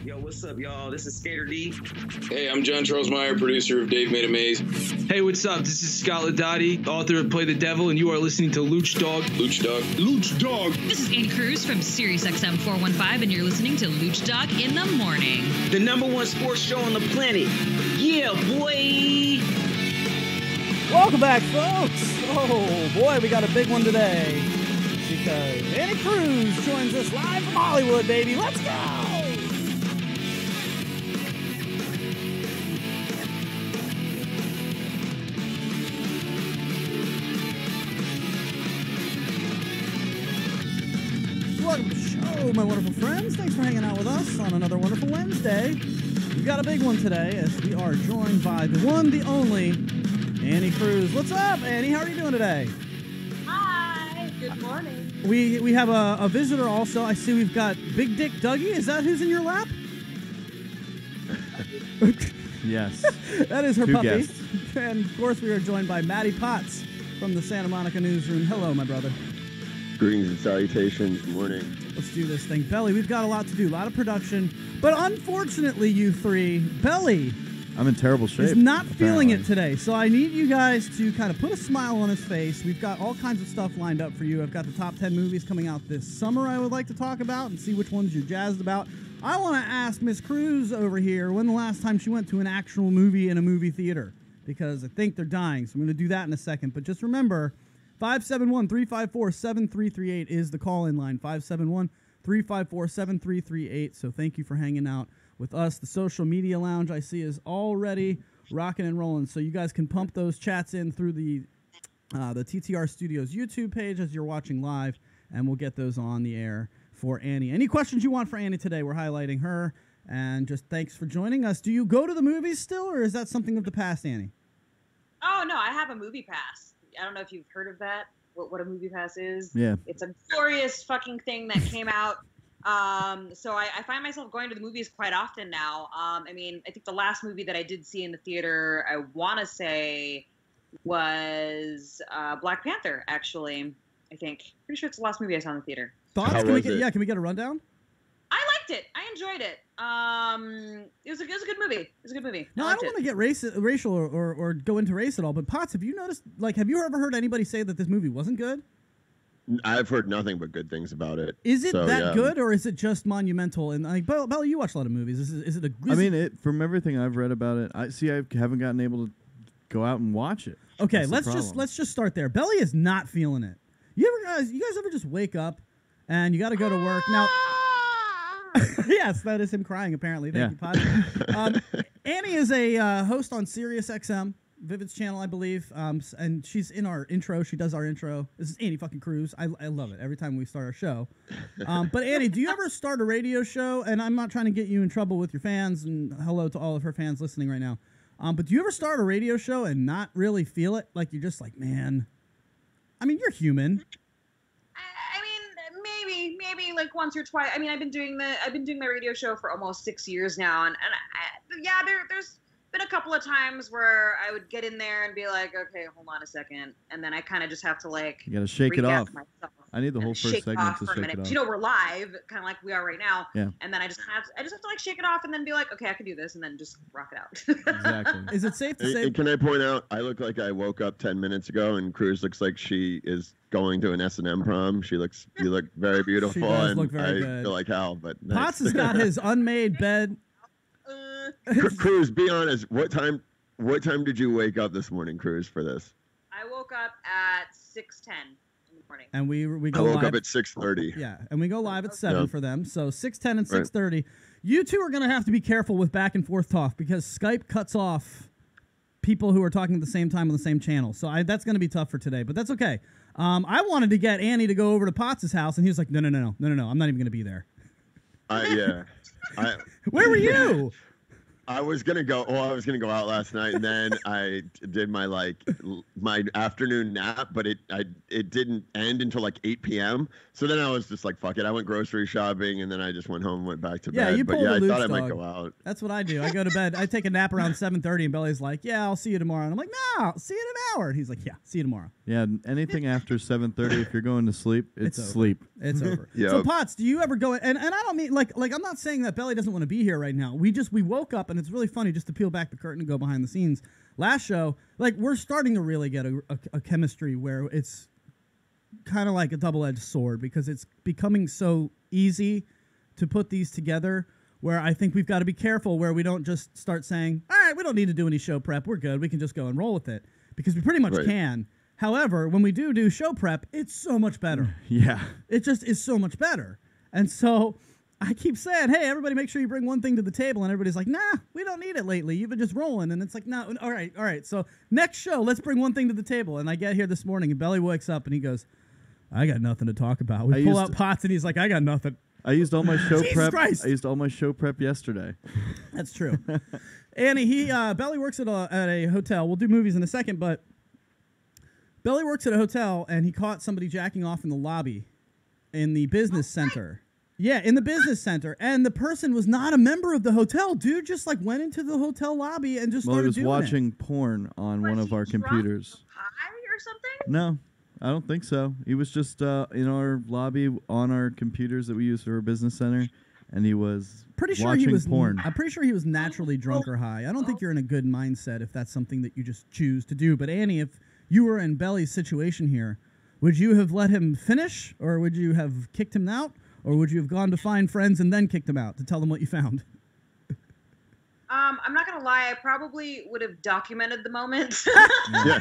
Yo, what's up, y'all? This is Skater D. Hey, I'm John Charles Meyer, producer of Dave Made a Maze. Hey, what's up? This is Scott Ladotti, author of Play the Devil, and you are listening to Lucdogg. Lucdogg. Lucdogg. This is Annie Cruz from Sirius XM 415, and you're listening to Lucdogg in the Morning. The #1 sports show on the planet. Yeah, boy! Welcome back, folks. Oh, boy, we got a big one today. Because Annie Cruz joins us live from Hollywood, baby. Let's go! Welcome to the show, my wonderful friends. Thanks for hanging out with us on another wonderful Wednesday. We've got a big one today as we are joined by the one, the only, Annie Cruz. What's up, Annie? How are you doing today? Hi. Good morning. We have a visitor also. I see we've got Big Dick Dougie. Is that who's in your lap? Yes. That is her Two puppy. guests. And, of course, we are joined by Matty Potts from the Santa Monica newsroom. Hello, my brother. Greetings and salutations. Good morning. Let's do this thing. Belly, we've got a lot to do, a lot of production. But unfortunately, you three, Belly I'm in terrible shape. is not feeling it apparently. today. So I need you guys to kind of put a smile on his face. We've got all kinds of stuff lined up for you. I've got the top 10 movies coming out this summer I would like to talk about and see which ones you're jazzed about. I want to ask Miss Cruz over here when the last time she went to an actual movie in a movie theater, because I think they're dying. So I'm going to do that in a second. But just remember, 571-354-7338 is the call-in line, 571-354-7338. So thank you for hanging out with us. The social media lounge I see is already rocking and rolling. So you guys can pump those chats in through the TTR Studios YouTube page as you're watching live, and we'll get those on the air for Annie. Any questions you want for Annie today? We're highlighting her. And just thanks for joining us. Do you go to the movies still, or is that something of the past, Annie? Oh, no, I have a movie pass. I don't know if you've heard of that, what a movie pass is. Yeah. It's a glorious fucking thing that came out. So I find myself going to the movies quite often now. I think the last movie that I did see in the theater, I want to say, was Black Panther, actually, I think. Pretty sure it's the last movie I saw in the theater. Thoughts? How Can we was get, it? yeah, can we get a rundown? I liked it. I enjoyed it. It was a good movie. It was a good movie. No, I liked don't want it. to get racial or go into race at all, but Potts, have you noticed, have you ever heard anybody say that this movie wasn't good? I've heard nothing but good things about it. Is it that yeah. good, or is it just monumental? And Bella, you watch a lot of movies. Is it From everything I've read about it, I haven't gotten able to go out and watch it. Okay, That's the let's problem. just start there. Belly is not feeling it. You guys ever just wake up and you got to go to work now? Yes, that is him crying. Apparently, thank you, Potts. Annie is a host on Sirius XM, Vivid's channel, I believe, and she's in our intro. She does our intro. This is Annie fucking Cruz. I love it every time we start our show. But Annie, do you ever start a radio show? And I'm not trying to get you in trouble with your fans, and hello to all of her fans listening right now. But do you ever start a radio show and not really feel it? Like you're just like, man. I mean, you're human. Maybe like once or twice. I mean, I've been doing my radio show for almost 6 years now, and there's been a couple of times where I would get in there and be like, okay, hold on a second, and then I kind of just have to You got to shake it off. myself I need the whole and first shake it segment off to for a shake minute. it off. You know, we're live, kind of like we are right now. Yeah. And then I just have to like shake it off and then be like, okay, I can do this, and then just rock it out. Exactly. Is it safe to say? And can I point out, I look like I woke up 10 minutes ago, and Cruz looks like she is going to an S&M prom. You look very beautiful, She does and look very I good. feel like hell. But Potts has got his unmade bed. Cruz, be honest. What time did you wake up this morning, Cruz, for this? I woke up at 6:10 in the morning. And we I go woke live. up at 6:30. Yeah, and we go live at 7 Yeah. for them. So 6:10 and Right. 6:30. You two are going to have to be careful with back and forth talk because Skype cuts off people who are talking at the same time on the same channel. So that's going to be tough for today, but that's okay. I wanted to get Annie to go over to Potts' house, and he was like, no, I'm not even going to be there. Yeah. Where were you? I was gonna go. Oh, I was gonna go out last night, and then I did my my afternoon nap, but it didn't end until like 8 p.m. So then I was just like, fuck it. I went grocery shopping, and then I just went home and went back to bed. You but pulled yeah, a I thought I Lucdogg. might go out. That's what I do. I go to bed. I take a nap around 7:30, and Belly's like, "Yeah, I'll see you tomorrow." And I'm like, "No, I'll see you in an hour." And he's like, "Yeah, see you tomorrow." Yeah, anything after 7:30, if you're going to sleep, it's over. sleep. It's over. Yep. So Potts, do you ever go and I don't mean like I'm not saying that Belly doesn't want to be here right now. We woke up and it's really funny just to peel back the curtain and go behind the scenes. Last show, like we're starting to really get a chemistry where it's kind of like a double-edged sword because it's becoming so easy to put these together where I think we've got to be careful where we don't just start saying, all right, we don't need to do any show prep. We're good. We can just go and roll with it because we pretty much can. However, when we do show prep, it's so much better. Yeah. It just is so much better. And so I keep saying, hey, everybody make sure you bring one thing to the table. And everybody's like, nah, we don't need it lately. You've been just rolling. And it's like, no, all right. So next show, let's bring one thing to the table. And I get here this morning and Belly wakes up and he goes, I got nothing to talk about. We pull out Potts and he's like, I got nothing. I used all my show prep. Christ. I used all my show prep yesterday. That's true. Annie, Belly works at a hotel. We'll do movies in a second, but Belly works at a hotel, and he caught somebody jacking off in the lobby in the business center. Yeah, in the business center. And the person was not a member of the hotel. Dude just, like, went into the hotel lobby and just started doing he was watching porn on one of our computers. High or something? No, I don't think so. He was just in our lobby on our computers that we use for our business center, and he was watching porn. I'm pretty sure he was naturally drunk or high. I don't think you're in a good mindset if that's something that you just choose to do. But, Annie, if you were in Belly's situation here, would you have let him finish, or would you have kicked him out, or would you have gone to find friends and then kicked him out to tell them what you found? I'm not gonna lie. I probably would have documented the moment. Yeah.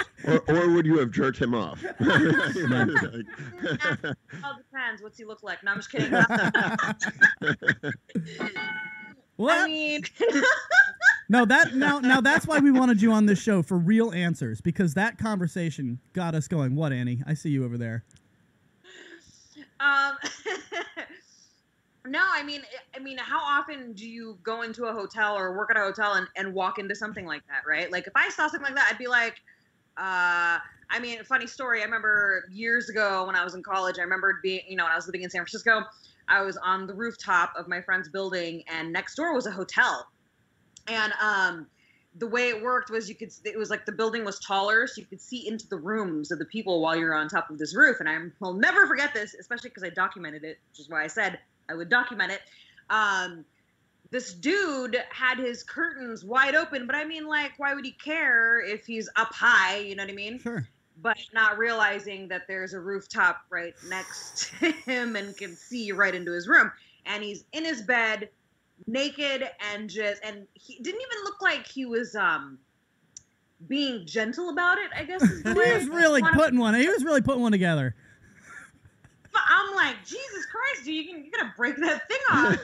Or would you have jerked him off? All depends. What's he look like? No, I'm just kidding. What? I mean, No, now that's why we wanted you on this show for real answers, because that conversation got us going. What, Annie? I see you over there. no, I mean, how often do you go into a hotel or work at a hotel and walk into something like that, right? Like, if I saw something like that, I'd be like, I mean, funny story. I remember years ago when I was in college, I remembered being, when I was living in San Francisco, I was on the rooftop of my friend's building, and next door was a hotel. And the way it worked was it was like the building was taller, so you could see into the rooms of the people while you're on top of this roof. And I will never forget this, especially because I documented it, which is why I said I would document it. This dude had his curtains wide open, but I mean, like, why would he care if he's up high? You know what I mean? Sure. But not realizing that there's a rooftop right next to him and can see right into his room. And he's in his bed, naked, and he didn't even look like he was being gentle about it, I guess. He was really putting one together. But I'm like, Jesus Christ, dude, you're gonna break that thing off.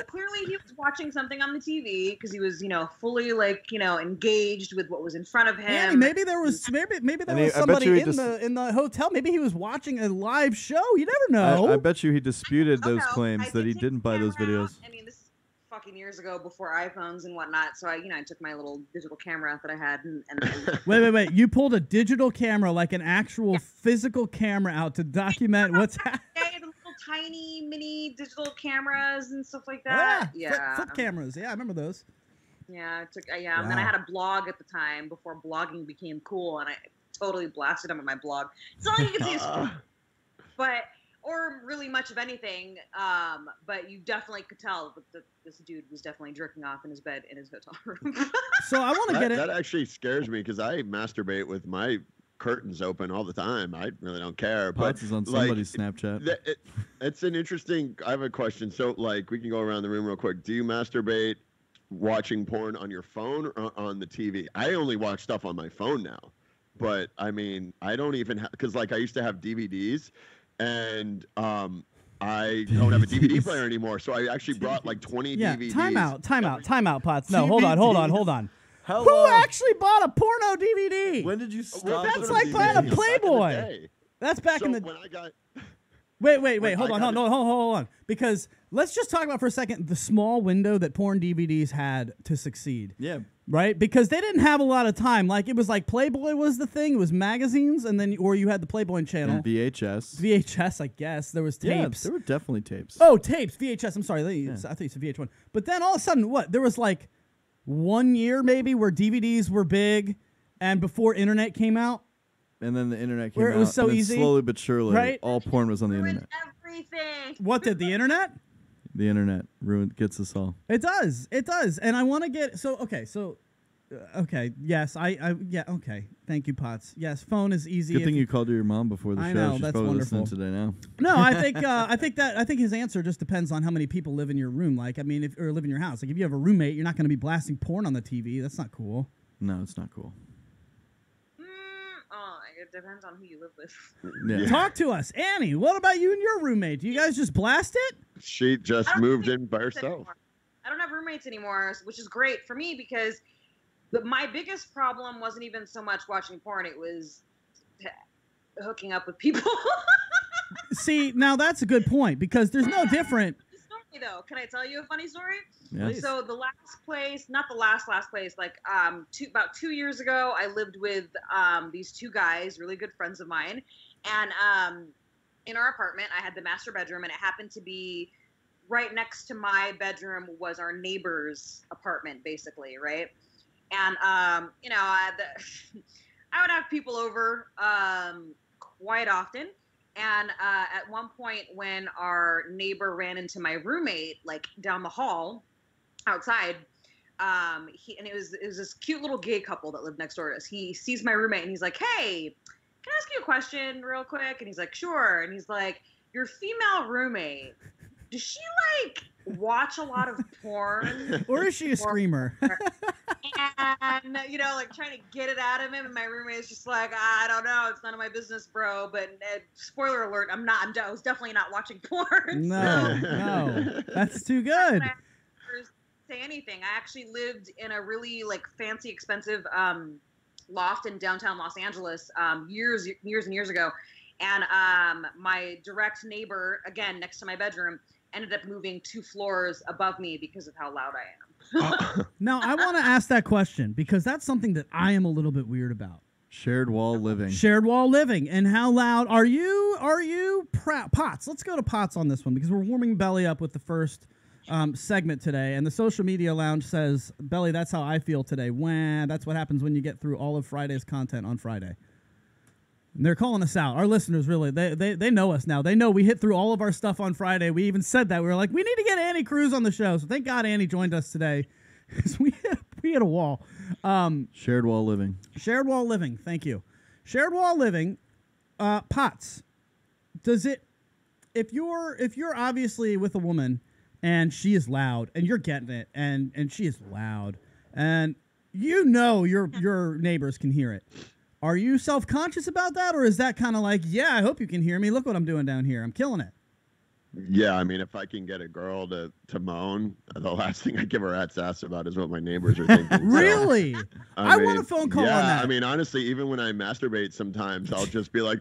Clearly he was watching something on the TV because he was, fully engaged with what was in front of him. Annie, maybe there was somebody in the hotel. Maybe he was watching a live show. You never know. I bet you he disputed those claims that he didn't buy those videos. I mean, this is fucking years ago before iPhones and whatnot. So I took my little digital camera that I had and Wait. You pulled a digital camera, like an actual physical camera, out to document what's happening. The little tiny mini digital cameras and stuff like that. Flip cameras. Yeah, I remember those. Yeah, and then I had a blog at the time before blogging became cool, and I totally blasted them on my blog. It's all you can see is or really much of anything, but you definitely could tell that this dude was definitely jerking off in his bed in his hotel room. So I want to get it. That actually scares me because I masturbate with my curtains open all the time. I really don't care. Potts is on somebody's Snapchat. It's an interesting. I have a question. So, we can go around the room real quick. Do you masturbate watching porn on your phone or on the TV? I only watch stuff on my phone now, but I mean, I don't even because I used to have DVDs. And I don't have a DVD player anymore, so I actually brought 20 DVDs. Time out, Potts. No, hold on. Who actually bought a porno DVD? When did you stop? That's like buying a Playboy. That's back in the. When I got. Wait. Hold on. Because let's just talk about for a second the small window that porn DVDs had to succeed. Yeah. Right? Because they didn't have a lot of time. Like, it was like Playboy was the thing. It was magazines, and then, or you had the Playboy channel. And VHS. VHS, I guess. There was tapes. Yeah, there were definitely tapes. Oh, tapes. VHS. I'm sorry. I thought you said VH1. But then all of a sudden, what? There was like 1 year maybe where DVDs were big, and before internet came out. And then the internet came where out. It was so and easy. Slowly but surely, right? all porn was on the internet. Everything. What did the internet? The internet gets us all. It does. And I want to get okay. Yes, okay. Thank you, Potts. Yes, phone is easy. Good thing you called your mom before the show. I know, She's that's probably wonderful. listening today now. No, I think his answer just depends on how many people live in your room. Like, I mean, or live in your house. Like, if you have a roommate, you're not going to be blasting porn on the TV. That's not cool. No, it's not cool. It depends on who you live with. Yeah. Talk to us, Annie. What about you and your roommate? Do you guys just blast it? She just moved in by herself. I don't have roommates anymore, which is great for me because my biggest problem wasn't even so much watching porn. It was hooking up with people. See, now that's a good point because there's no different. Story, though. Can I tell you a funny story? Yes. So the last place, not the last place, like about 2 years ago, I lived with these two guys, really good friends of mine. And in our apartment, I had the master bedroom, and it happened to be right next to my bedroom was our neighbor's apartment, basically, right? And, I would have people over quite often. And at one point when our neighbor ran into my roommate, like down the hall outside, it was this cute little gay couple that lived next door to us. He sees my roommate and he's like, "Hey, can I ask you a question real quick?" And he's like, "Sure." And he's like, "Your female roommate, does she like watch a lot of porn? Or is she a screamer?" And, like trying to get it out of him. And my roommate is just like, "I don't know. It's none of my business, bro." But spoiler alert, I was definitely not watching porn. No, that's too good. I never say anything. I actually lived in a really like fancy, expensive loft in downtown Los Angeles years and years ago. And my direct neighbor, again, next to my bedroom, ended up moving 2 floors above me because of how loud I am. Now, I want to ask that question because that's something that I am a little bit weird about. Shared wall living. Shared wall living. And how loud are you Potts? Let's go to Potts on this one because we're warming Belly up with the first segment today. And the social media lounge says, "Belly, that's how I feel today." Wah, that's what happens when you get through all of Friday's content on Friday. And they're calling us out. Our listeners, really, they know us now. They know we hit through all of our stuff on Friday. We even said that. We were like, we need to get Annie Cruz on the show. So thank God Annie joined us today. Because we hit a wall. Shared wall living. Shared wall living. Thank you. Shared wall living. Potts. Does it? If you're obviously with a woman and she is loud and you're getting it and she is loud and your neighbors can hear it. Are you self-conscious about that, or is that kind of like, yeah, I hope you can hear me. Look what I'm doing down here. I'm killing it. Yeah, I mean, if I can get a girl to moan, the last thing I give a rat's ass about is what my neighbors are thinking. Really? So, I want a phone call on that. I mean, honestly, even when I masturbate sometimes, I'll just be like,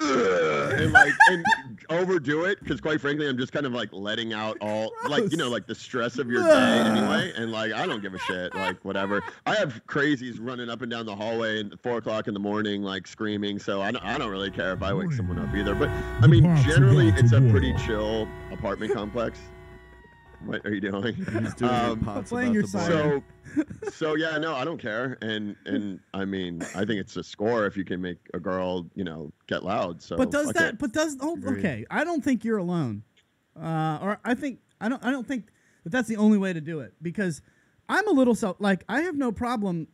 and overdo it because quite frankly I'm just kind of like letting out all like the stress of your day anyway, and like I don't give a shit, like whatever. I have crazies running up and down the hallway at 4 o'clock in the morning like screaming, so I don't really care if I wake someone up either. But I mean, generally it's a pretty chill apartment complex. What are you doing? He's doing playing your side. So yeah, no, I don't care, and I mean, I think it's a score if you can make a girl, get loud. So, but okay, I don't think you're alone, or I don't think that's the only way to do it because I'm a little I have no problem,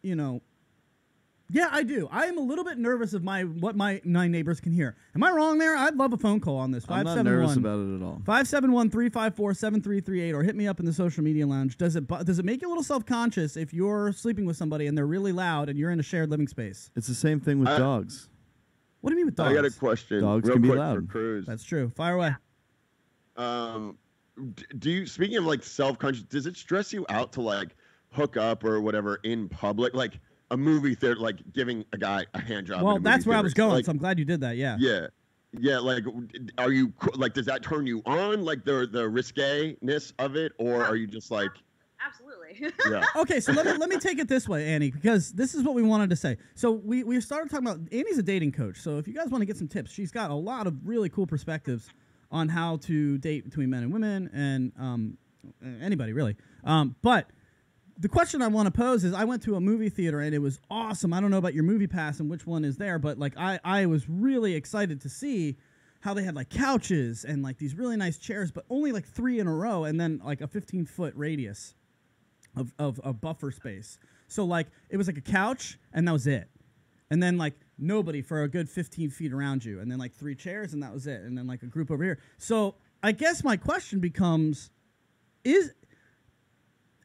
Yeah, I do. I am a little bit nervous of what my neighbors can hear. Am I wrong there? I'd love a phone call on this. I'm not nervous about it at all. 571-354-7338 or hit me up in the social media lounge. Does it make you a little self-conscious if you're sleeping with somebody and they're really loud and you're in a shared living space? It's the same thing with dogs. What do you mean with dogs? I got a question. Dogs real can be quick loud. for Cruz. That's true. Fire away. Do you, speaking of like self-conscious, does it stress you out to like hook up or whatever in public? Like a movie theater, like giving a guy a hand job. Well, in a that's movie where I theater. was going, Like, so I'm glad you did that. Yeah. Yeah. Yeah, like, are you like? Does that turn you on, like the risque-ness of it, or are you just like? Absolutely. Yeah. Okay, so let me take it this way, Annie, because this is what we wanted to say. So we started talking about Annie's a dating coach. So if you guys want to get some tips, she's got a lot of really cool perspectives on how to date between men and women and anybody really. But the question I want to pose is, I went to a movie theater and it was awesome. I don't know about your movie pass and which one is there, but like I was really excited to see how they had like couches and like these really nice chairs, but only like 3 in a row, and then like a 15-foot radius of buffer space. So like it was like a couch and that was it. And then like nobody for a good 15 feet around you, and then like 3 chairs and that was it. And then like a group over here. So I guess my question becomes,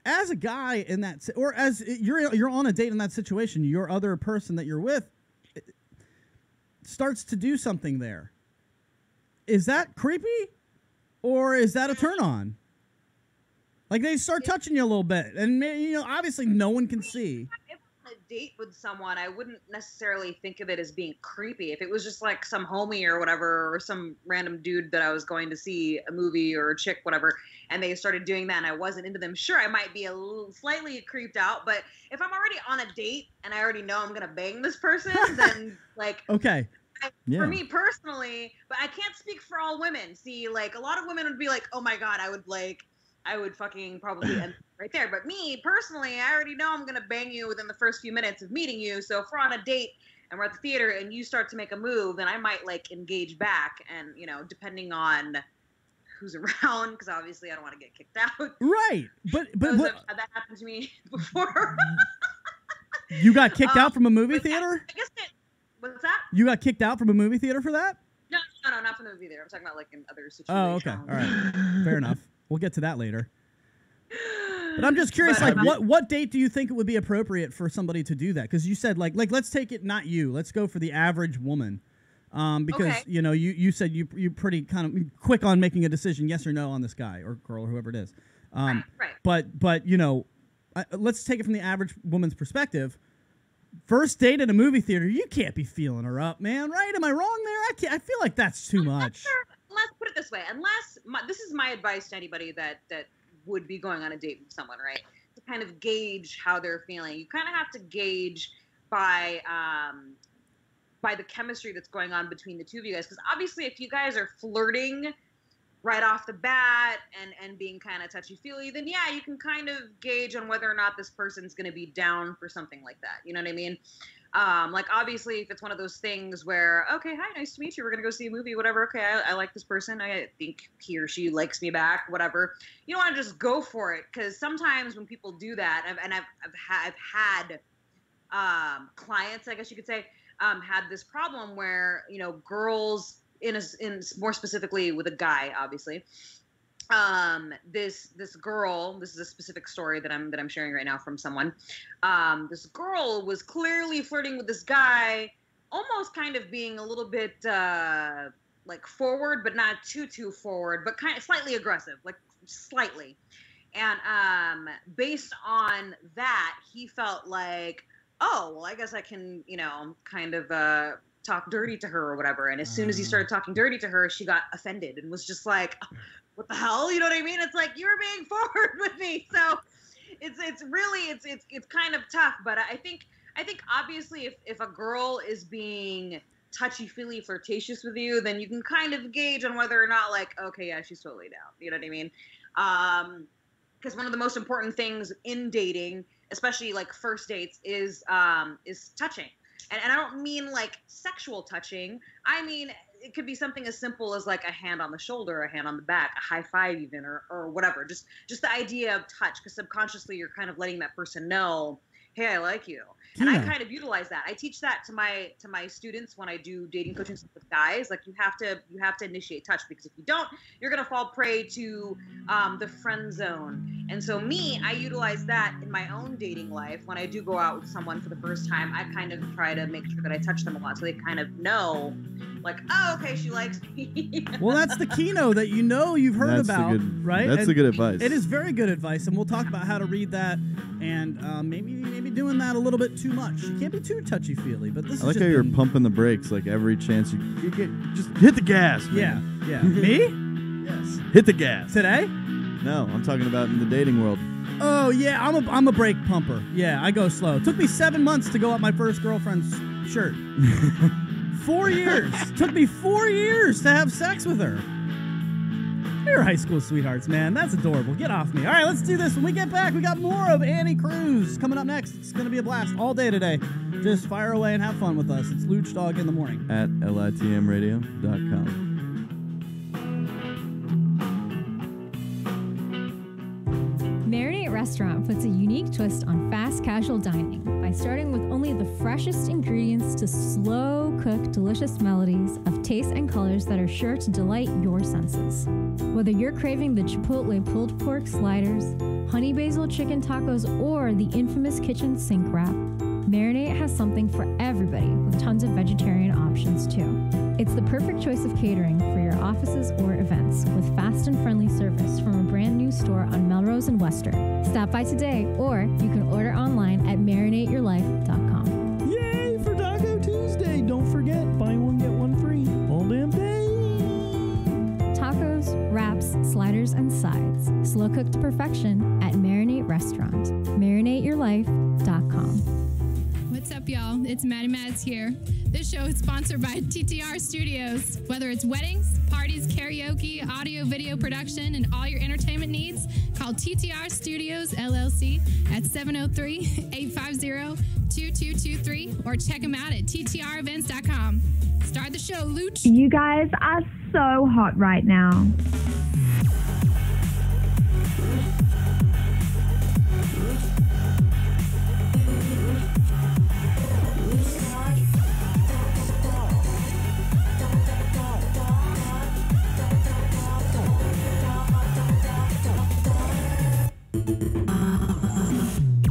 as a guy in that, or as you're on a date in that situation, your other person that you're with starts to do something there. Is that creepy, or is that a turn on? Like they start touching you a little bit, and obviously no one can see. If I'm on a date with someone, I wouldn't necessarily think of it as being creepy. If it was just like some homie or whatever, or some random dude that I was going to see a movie or a chick, whatever, and they started doing that and I wasn't into them, sure, I might be a little slightly creeped out. But if I'm already on a date and I already know I'm gonna bang this person, then like okay. For me personally, but I can't speak for all women. See, like a lot of women would be like, "Oh my god, I would fucking probably end right there." But me personally, I already know I'm gonna bang you within the first few minutes of meeting you. So if we're on a date and we're at the theater and you start to make a move, then I might like engage back, and depending on who's around, because obviously I don't want to get kicked out. Right, but that happened to me before. You got kicked out from a movie theater? I guess what's that? You got kicked out from a movie theater for that? No, not from the movie theater. I'm talking about like in other situations. Oh, okay. All right. Fair enough. We'll get to that later. But I'm just curious, what date do you think it would be appropriate for somebody to do that? Because you said like let's take it, not you. Let's go for the average woman. Because okay. You said you pretty kind of quick on making a decision, yes or no, on this guy or girl or whoever it is. Right. But let's take it from the average woman's perspective. First date at a movie theater, you can't be feeling her up, man, right? Am I wrong there? I feel like that's too much. Let's put it this way. This is my advice to anybody that would be going on a date with someone, right? To kind of gauge how they're feeling. You kind of have to gauge by the chemistry that's going on between the two of you guys. Because obviously if you guys are flirting right off the bat and being kind of touchy-feely, then yeah, you can kind of gauge on whether or not this person's going to be down for something like that. You know what I mean? Like obviously if it's one of those things where, okay, hi, nice to meet you, we're going to go see a movie, whatever. Okay, I like this person. I think he or she likes me back, whatever. You don't want to just go for it, because sometimes when people do that, and I've had clients, I guess you could say, had this problem where, girls, in more specifically with a guy, obviously, this girl, this is a specific story that I'm sharing right now from someone. This girl was clearly flirting with this guy, almost kind of being a little bit like forward, but not too forward, but kind of slightly aggressive, like slightly. And based on that, he felt like, oh, well, I guess I can, kind of talk dirty to her or whatever. And as soon as he started talking dirty to her, she got offended and was just like, what the hell? You know what I mean? It's like, you're being forward with me. So it's really kind of tough. But I think obviously if a girl is being touchy-feely flirtatious with you, then you can kind of gauge on whether or not, like, okay, yeah, she's totally down. You know what I mean? Because one of the most important things in dating, especially like first dates, is touching. And I don't mean like sexual touching. I mean, it could be something as simple as like a hand on the shoulder, a hand on the back, a high five even, or whatever. Just the idea of touch, because subconsciously you're kind of letting that person know, hey, I like you. And I kind of utilize that. I teach that to my students when I do dating coaching with guys. Like you have to initiate touch, because if you don't, you're gonna fall prey to the friend zone. And so I utilize that in my own dating life. When I do go out with someone for the first time, I kind of try to make sure that I touch them a lot, so they kind of know like, oh, okay, she likes me. Well, that's the keynote that you've heard about, right? That's the good advice. It is very good advice, and we'll talk about how to read that, and maybe doing that a little bit too much. You can't be too touchy-feely, but this I is like how you're pumping the brakes like every chance you get. Just hit the gas, man. Yeah. Me? Yes. Hit the gas. Today? No, I'm talking about in the dating world. Oh, yeah, I'm a brake pumper. Yeah, I go slow. It took me 7 months to go up my first girlfriend's shirt. 4 years. Took me 4 years to have sex with her. You're high school sweethearts, man. That's adorable. Get off me. All right, let's do this. When we get back, we got more of Annie Cruz coming up next. It's going to be a blast all day today. Just fire away and have fun with us. It's Lucdogg in the morning. At litmradio.com. Marinate Restaurant puts a unique twist on fast casual dining by starting with only the freshest ingredients to slow cook delicious melodies of tastes and colors that are sure to delight your senses. Whether you're craving the Chipotle pulled pork sliders, honey basil chicken tacos, or the infamous kitchen sink wrap, Marinate has something for everybody with tons of vegetarian options too. It's the perfect choice of catering for your offices or events with fast and friendly service from a brand new store on Melrose and Western. Stop by today, or you can order online at marinateyourlife.com. Yay for Taco Tuesday! Don't forget, buy one, get one free. All damn day! Tacos, wraps, sliders, and sides. Slow cooked to perfection at Marinate Restaurant. marinateyourlife.com. What's up, y'all? It's Maddie Mads here. This show is sponsored by TTR Studios. Whether it's weddings, parties, karaoke, audio, video production, and all your entertainment needs, call TTR Studios, LLC at 703-850-2223 or check them out at ttrevents.com. Start the show, Luch. You guys are so hot right now.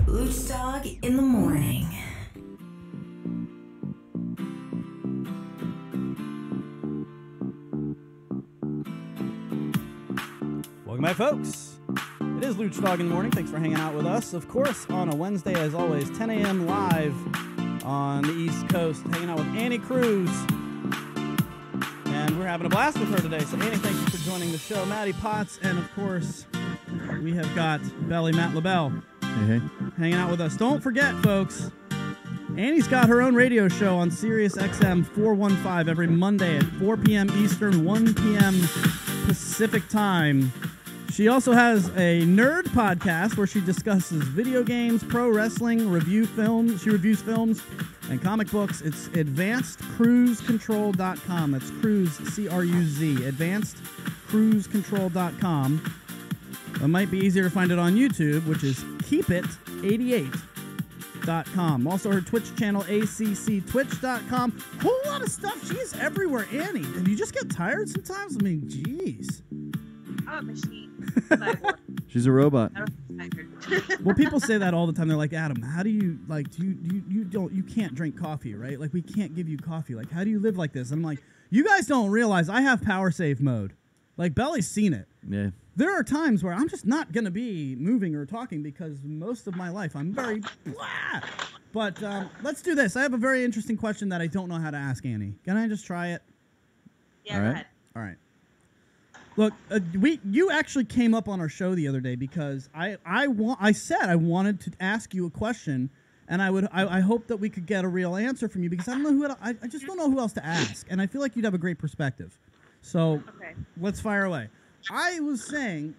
Lucdogg in the morning. Welcome back, folks. It is Lucdogg in the morning. Thanks for hanging out with us. Of course, on a Wednesday, as always, 10 a.m. live on the East Coast, hanging out with Annie Cruz. And we're having a blast with her today. So, Annie, thank you for joining the show. Maddie Potts, and of course, we have got Belly Matt LaBelle hanging out with us. Don't forget, folks, Annie's got her own radio show on Sirius XM 415 every Monday at 4 p.m. Eastern, 1 p.m. Pacific time. She also has a nerd podcast where she discusses video games, pro wrestling, review films. She reviews films and comic books. It's advancedcruisecontrol.com. That's Cruz, C-R-U-Z, advancedcruisecontrol.com. It might be easier to find it on YouTube, which is keepit88.com. Also, her Twitch channel, ACCTwitch.com. Whole lot of stuff. She's everywhere, Annie. And you just get tired sometimes? I mean, jeez. I'm a machine. She's a robot. Well, people say that all the time. They're like, Adam, how do you, like, you can't drink coffee, right? Like, we can't give you coffee. Like, how do you live like this? And I'm like, you guys don't realize I have power save mode. Like, Belly's seen it. Yeah. There are times where I'm just not going to be moving or talking because most of my life I'm very blah. But let's do this. I have a very interesting question that I don't know how to ask Annie. Can I just try it? Yeah, go ahead. All right. Look, you actually came up on our show the other day because I said I wanted to ask you a question, and I hope that we could get a real answer from you because I don't know I just don't know who else to ask, and I feel like you'd have a great perspective. So let's fire away. I was saying,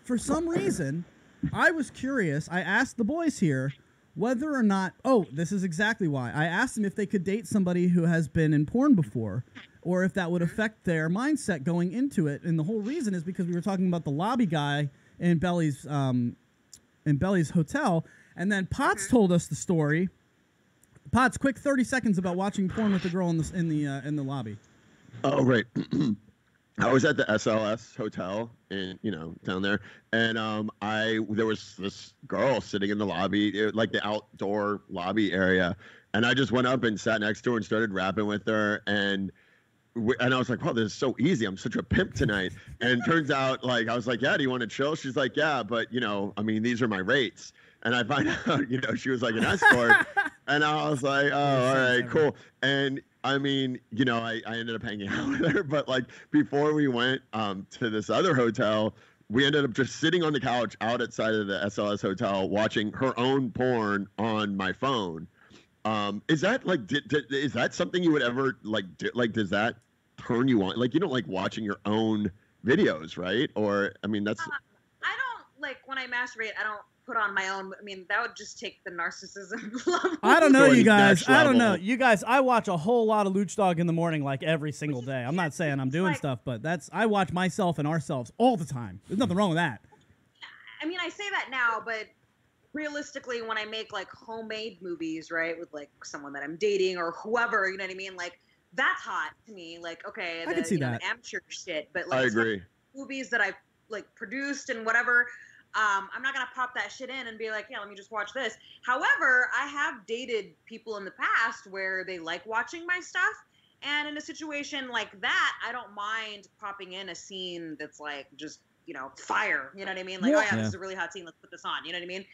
for some reason, I was curious. I asked the boys here whether or not, this is exactly why. I asked them if they could date somebody who has been in porn before or if that would affect their mindset going into it. And the whole reason is because we were talking about the lobby guy in Belly's hotel. And then Potts told us the story. Potts, quick 30 seconds about watching porn with the girl in the lobby. Oh, right. I was at the SLS hotel down there, and there was this girl sitting in the lobby, like the outdoor lobby area, and I just went up and sat next to her and started rapping with her, and and I was like, wow, this is so easy. I'm such a pimp tonight. And turns out, like, I was like, yeah, do you want to chill? She's like, yeah, but, you know, I mean, these are my rates. And I find out, you know, she was like an escort. And I was like, oh, all right, cool. And I mean, you know, I ended up hanging out with her. But like before we went to this other hotel, we ended up just sitting on the couch outside of the SLS hotel watching her own porn on my phone. Is that like, is that something you would ever like do? Like, does that turn you on? Like, you don't like watching your own videos, right? Or, I mean, that's. I don't like when I masturbate, I don't put on my own. I mean, that would just take the narcissism level. I don't know, you guys. I don't know. You guys, I watch a whole lot of Lucdogg in the morning, like every single day. I'm not saying I'm doing stuff, but I watch myself and ourselves all the time. There's nothing wrong with that. I mean, I say that now, but realistically, when I make like homemade movies, right, with like someone that I'm dating or whoever, you know what I mean? Like, that's hot to me. Like, okay, I can see that. The amateur shit, but like, I agree. Movies that I've like produced and whatever. I'm not gonna pop that shit in and be like, yeah, let me just watch this. However, I have dated people in the past where they like watching my stuff, and in a situation like that, I don't mind popping in a scene that's like just, you know, fire. You know what I mean? Like, oh yeah, this is a really hot scene. Let's put this on. You know what I mean?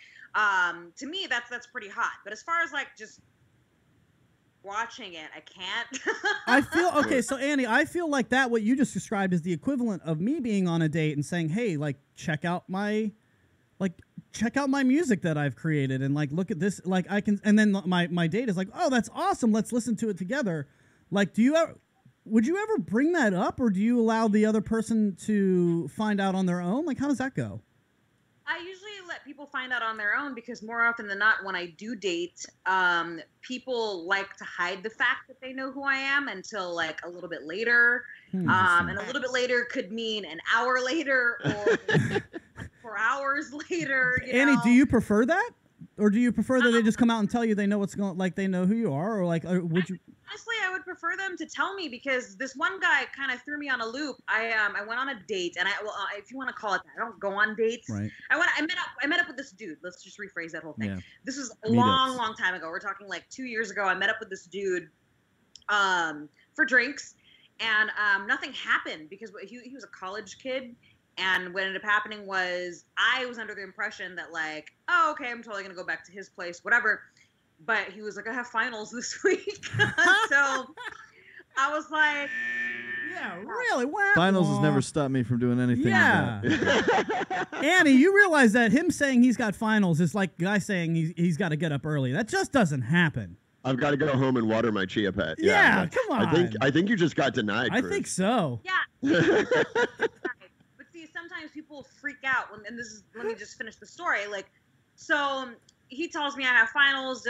To me, that's pretty hot. But as far as like just watching it, I can't. I feel okay. So Annie, I feel like that what you just described is the equivalent of me being on a date and saying, hey, like check out my music that I've created and like look at this, like I can, and then my date is like, oh, that's awesome, let's listen to it together. Like, would you ever bring that up, or do you allow the other person to find out on their own? Like, how does that go? I usually let people find out on their own because more often than not, when I do date, people like to hide the fact that they know who I am until like a little bit later. And a little bit later could mean an hour later or 4 hours later. Annie, do you prefer that? Or do you prefer that they just come out and tell you they know what's going, like they know who you are, or like, or would you? Honestly, I would prefer them to tell me because this one guy kind of threw me on a loop. I went on a date, and if you want to call it that, I don't go on dates. Right. I met up with this dude. Let's just rephrase that whole thing. Yeah. This was a long time ago. We're talking like 2 years ago. I met up with this dude, for drinks, and nothing happened because he was a college kid. And what ended up happening was I was under the impression that like, oh, okay, I'm totally going to go back to his place, whatever. But he was like, I have finals this week. So I was like, yeah, really? Wow. Finals has never stopped me from doing anything. Yeah. Annie, you realize that him saying he's got finals is like a guy saying he's got to get up early. That just doesn't happen. I've got to go home and water my chia pet. Yeah, come on. I think you just got denied, Cruz. I think so. Yeah. Sometimes people freak out and let me just finish the story. Like, so he tells me I have finals,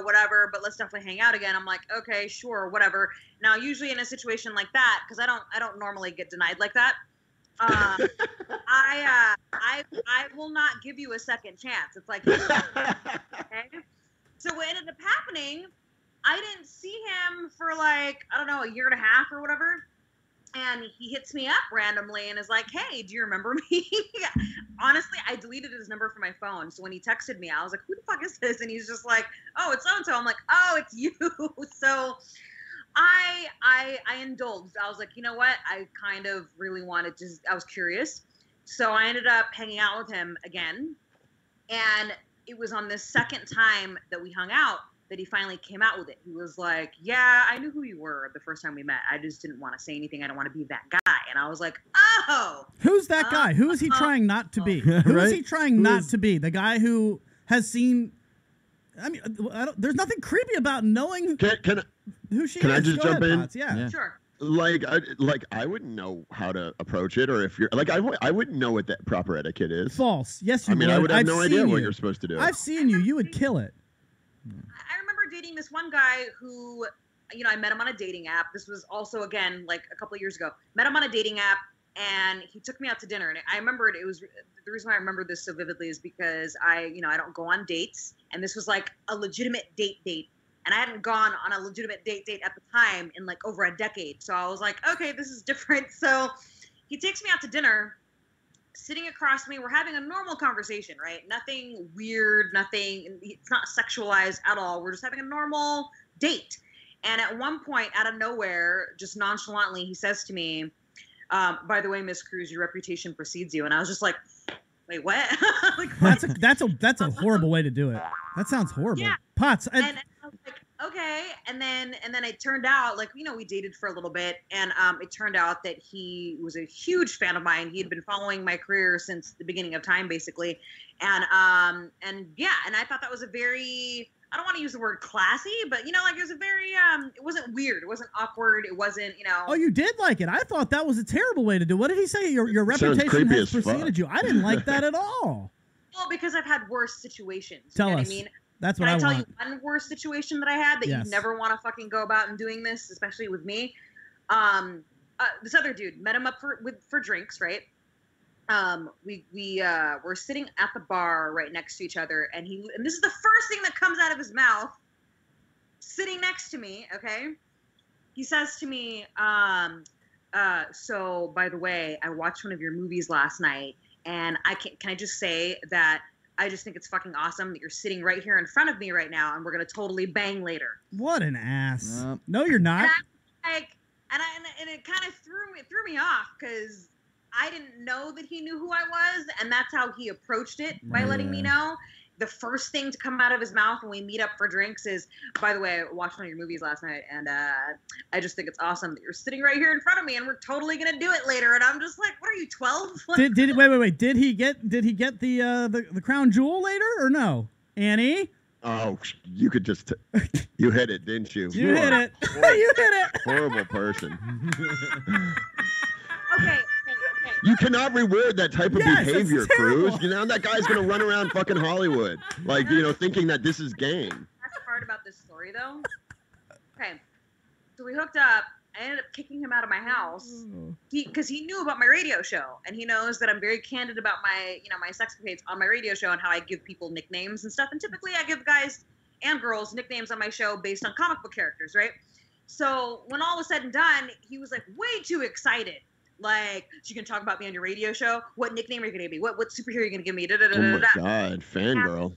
whatever, but let's definitely hang out again. I'm like, okay, sure, whatever. Now, usually in a situation like that, because I don't normally get denied like that. I will not give you a second chance. It's like, okay. So what ended up happening, I didn't see him for like, I don't know, a year and a half or whatever. And he hits me up randomly and is like, hey, do you remember me? Honestly, I deleted his number from my phone. So when he texted me, I was like, who the fuck is this? And he's just like, oh, it's so-and-so. I'm like, oh, it's you. So I indulged. I was like, you know what? I kind of really wanted to, I was curious. So I ended up hanging out with him again. And it was on this second time that we hung out that he finally came out with it. He was like, yeah, I knew who you were the first time we met. I just didn't want to say anything. I don't want to be that guy. And I was like, oh. Who's that guy? Who is he trying not to be? Who is he trying not to be? The guy who has seen... I mean, there's nothing creepy about knowing who she is. Can I just jump in? Yeah, sure. Like I wouldn't know how to approach it, or if you're like I wouldn't know what that proper etiquette is. False. Yes, you would. I would have no idea what you're supposed to do. I've seen you. You would kill it. I remember dating this one guy who, you know, I met him on a dating app. This was also, again, like a couple of years ago. Met him on a dating app, and he took me out to dinner. And I remember it was the reason why I remember this so vividly is because I don't go on dates, and this was like a legitimate date, and I hadn't gone on a legitimate date at the time in like over a decade. So I was like, okay, this is different. So he takes me out to dinner. Sitting across from me, we're having a normal conversation, right? Nothing weird, nothing, it's not sexualized at all. We're just having a normal date. And at one point, out of nowhere, just nonchalantly, he says to me, by the way, Miss Cruz, your reputation precedes you. And I was just like, wait, what? Like, That's a horrible way to do it. That sounds horrible. Yeah. Potts. And I was like, okay. And then it turned out, like, we dated for a little bit, and it turned out that he was a huge fan of mine. He had been following my career since the beginning of time, basically. And I thought that was a very, I don't want to use the word classy, but it was a very, it wasn't weird. It wasn't awkward. It wasn't, Oh, you did like it. I thought that was a terrible way to do it. What did he say? Your reputation has preceded you. I didn't like that at all. Well, because I've had worse situations. Tell you know us. What I mean? That's what I want. Can I tell you one worse situation that I had that Yes. you never want to fucking go about and doing this, especially with me? This other dude, met him up for drinks, right? We were sitting at the bar right next to each other, and this is the first thing that comes out of his mouth, sitting next to me, okay? He says to me, so by the way, I watched one of your movies last night, and can I just say that I just think it's fucking awesome that you're sitting right here in front of me right now, and we're gonna totally bang later. What an ass! No, you're not. And it kind of threw me off because I didn't know that he knew who I was, and that's how he approached it by letting me know. The first thing to come out of his mouth when we meet up for drinks is, by the way, I watched one of your movies last night, and I just think it's awesome that you're sitting right here in front of me, and we're totally gonna do it later. And I'm just like, what are you, 12? Wait? Did he get the crown jewel later or no, Annie? Oh, you could just you hit it, didn't you? You hit it. You hit it. Horrible person. Okay. You cannot reward that type of behavior, Cruz. That guy's gonna run around fucking Hollywood, thinking that this is game. That's the part about this story, though. Okay, so we hooked up. I ended up kicking him out of my house because he knew about my radio show, and he knows that I'm very candid about my, my sexcapades on my radio show and how I give people nicknames and stuff. And typically, I give guys and girls nicknames on my show based on comic book characters, right? So when all was said and done, he was like way too excited. Like, so you can talk about me on your radio show? What nickname are you going to give me? What superhero are you going to give me? Oh my God, fangirl.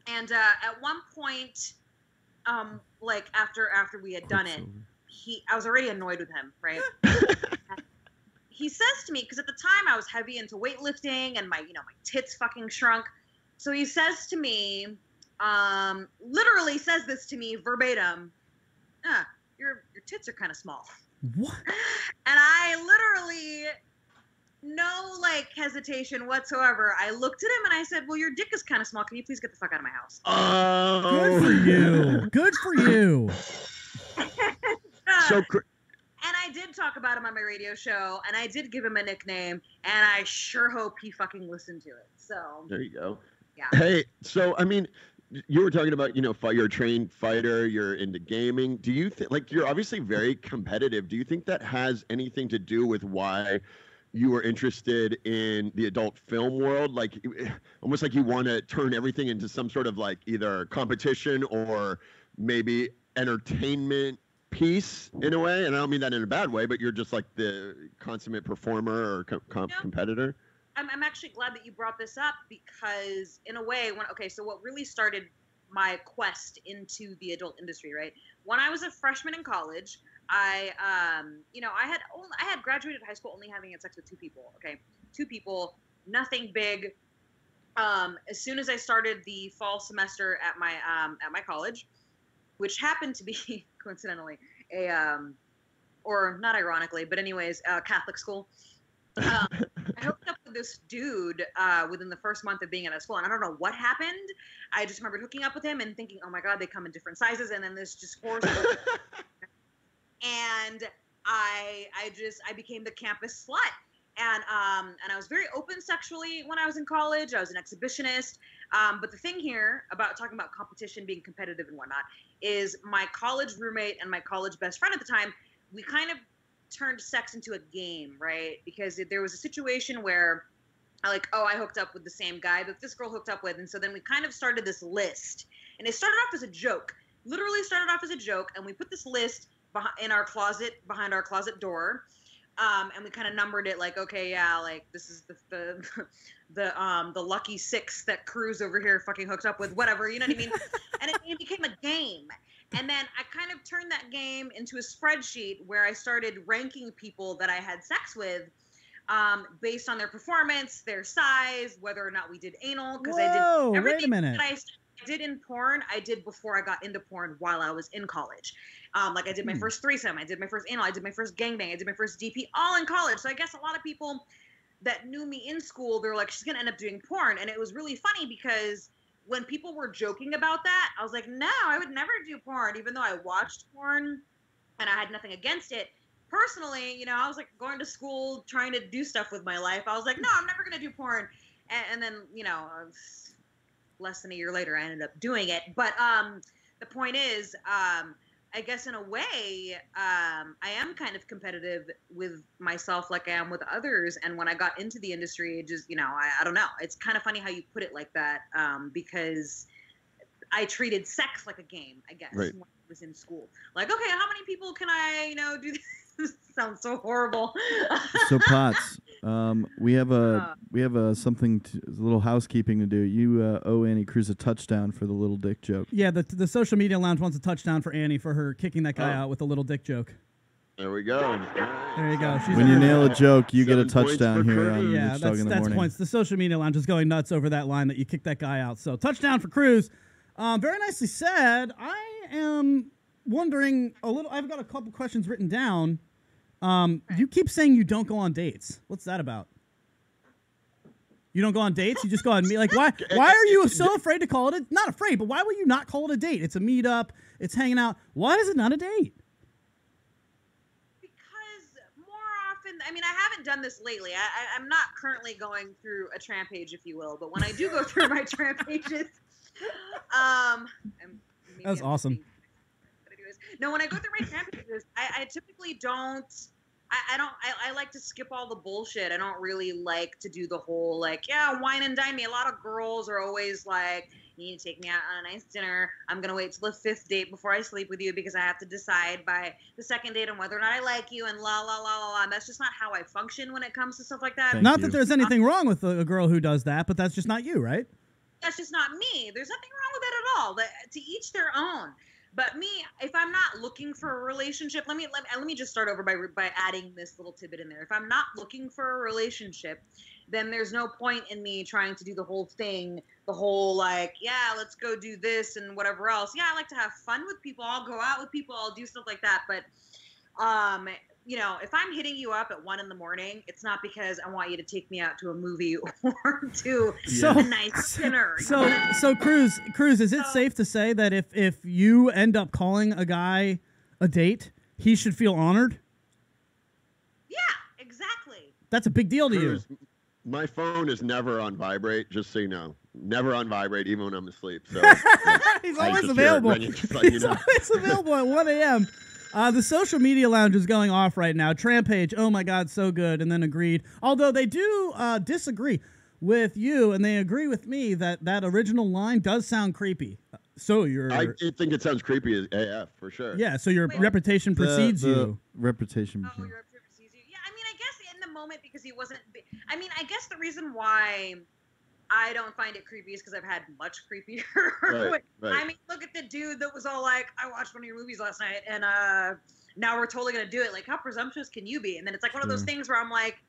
And at one point, after we had done it, I was already annoyed with him, right? He says to me, because at the time I was heavy into weightlifting and my tits fucking shrunk. So he says to me, literally says this to me verbatim, your tits are kind of small. What? And I literally, no hesitation whatsoever, I looked at him and I said, well, your dick is kind of small. Can you please get the fuck out of my house? Oh. Good for you. Good for you. And I did talk about him on my radio show, and I did give him a nickname, and I sure hope he fucking listened to it. So there you go. Yeah. Hey, so I mean, you were talking about, you're a trained fighter, you're into gaming. Do you think, you're obviously very competitive. Do you think that has anything to do with why you were interested in the adult film world? Almost like you want to turn everything into some sort of either competition or maybe entertainment piece in a way? And I don't mean that in a bad way, but you're just the consummate performer or competitor. I'm actually glad that you brought this up because in a way, so what really started my quest into the adult industry, right? When I was a freshman in college, I had graduated high school only having had sex with 2 people. Okay, 2 people, nothing big. As soon as I started the fall semester at my college, which happened to be coincidentally or not ironically, but anyways, Catholic school. I hooked up with this dude within the first month of being at a school, and I don't know what happened. I just remembered hooking up with him and thinking, oh my God, they come in different sizes, and then this just horse. And I became the campus slut. And I was very open sexually when I was in college. I was an exhibitionist. But the thing here about talking about competition, being competitive and whatnot, is my college roommate and my college best friend at the time, we kind of turned sex into a game, right? Because there was a situation where I hooked up with the same guy that this girl hooked up with. And so then we kind of started this list. And it started off as a joke. Literally started off as a joke. And we put this list in our closet, behind our closet door. And we kind of numbered it this is the lucky 6 that Cruz over here fucking hooked up with, whatever, you know what I mean? And it became a game. And then I kind of turned that game into a spreadsheet where I started ranking people that I had sex with based on their performance, their size, whether or not we did anal. Because I did everything wait a minute. that I did in porn, I did before I got into porn while I was in college. Like I did my first threesome, I did my first anal, I did my first gangbang, I did my first DP, all in college. So I guess a lot of people that knew me in school, they're like, she's going to end up doing porn. And it was really funny because when people were joking about that, I was like, no, I would never do porn, even though I watched porn and I had nothing against it. Personally, you know, I was like going to school, trying to do stuff with my life. I was like, no, I'm never going to do porn. And then, you know, less than a year later, I ended up doing it. But the point is, I guess in a way, I am kind of competitive with myself like I am with others. And when I got into the industry, it just, you know, I don't know. It's kind of funny how you put it like that because I treated sex like a game, I guess, when I was in school. Like, okay, how many people can I, you know, do this? Sounds so horrible. So Potts, we have a something, a little housekeeping to do. You owe Annie Cruz a touchdown for the little dick joke. Yeah, the social media lounge wants a touchdown for Annie for her kicking that guy out with a little dick joke. There we go. There you go. When you nail a joke, you get a touchdown here on yeah, Lucdogg in the that's morning. points. The social media lounge is going nuts over that line that you kicked that guy out. So touchdown for Cruz. Very nicely said. I am wondering a little. I've got a couple questions written down. You keep saying you don't go on dates. What's that about? You don't go on dates? You just go on me. Like, why are you so afraid to call it not afraid, but why will you not call it a date? It's a meetup. It's hanging out. Why is it not a date? Because more often, I mean, I haven't done this lately. I'm not currently going through a trampage, if you will. But when I do go through my trampages, that was awesome. No, when I go through my trampages, I typically don't. I like to skip all the bullshit. I don't really like to do the whole like, yeah, wine and dine me. A lot of girls are always like, you need to take me out on a nice dinner. I'm gonna wait till the 5th date before I sleep with you because I have to decide by the 2nd date on whether or not I like you and la la la la la. And that's just not how I function when it comes to stuff like that. Not that there's anything wrong with a girl who does that, but that's just not you, right? That's just not me. There's nothing wrong with it at all. To each their own. But me, if I'm not looking for a relationship, let me just start over by adding this little tidbit in there. If I'm not looking for a relationship, then there's no point in me trying to do the whole thing, the whole like, yeah, let's go do this and whatever else. Yeah, I like to have fun with people. I'll go out with people. I'll do stuff like that. But, you know, if I'm hitting you up at 1 a.m, it's not because I want you to take me out to a movie or to a nice dinner. So Cruz, is it safe to say that if you end up calling a guy a date, he should feel honored? Yeah, exactly. That's a big deal to Cruz, you. My phone is never on vibrate, just so you know. Never on vibrate, even when I'm asleep. So He's always available. He's always available at 1 a.m. The social media lounge is going off right now. Trampage, oh my God, so good, and then agreed. Although they do disagree with you, and they agree with me that original line does sound creepy. So I think it sounds creepy as AF, for sure. Yeah, so your reputation precedes you. Reputation. Oh, your reputation precedes you. Yeah, I mean, I guess in the moment, because he wasn't... I mean, I guess the reason why I don't find it creepy is because I've had much creepier. Right. I mean, look at the dude that was all like, I watched one of your movies last night, and now we're totally going to do it. Like, how presumptuous can you be? And then it's like one of those things where I'm like,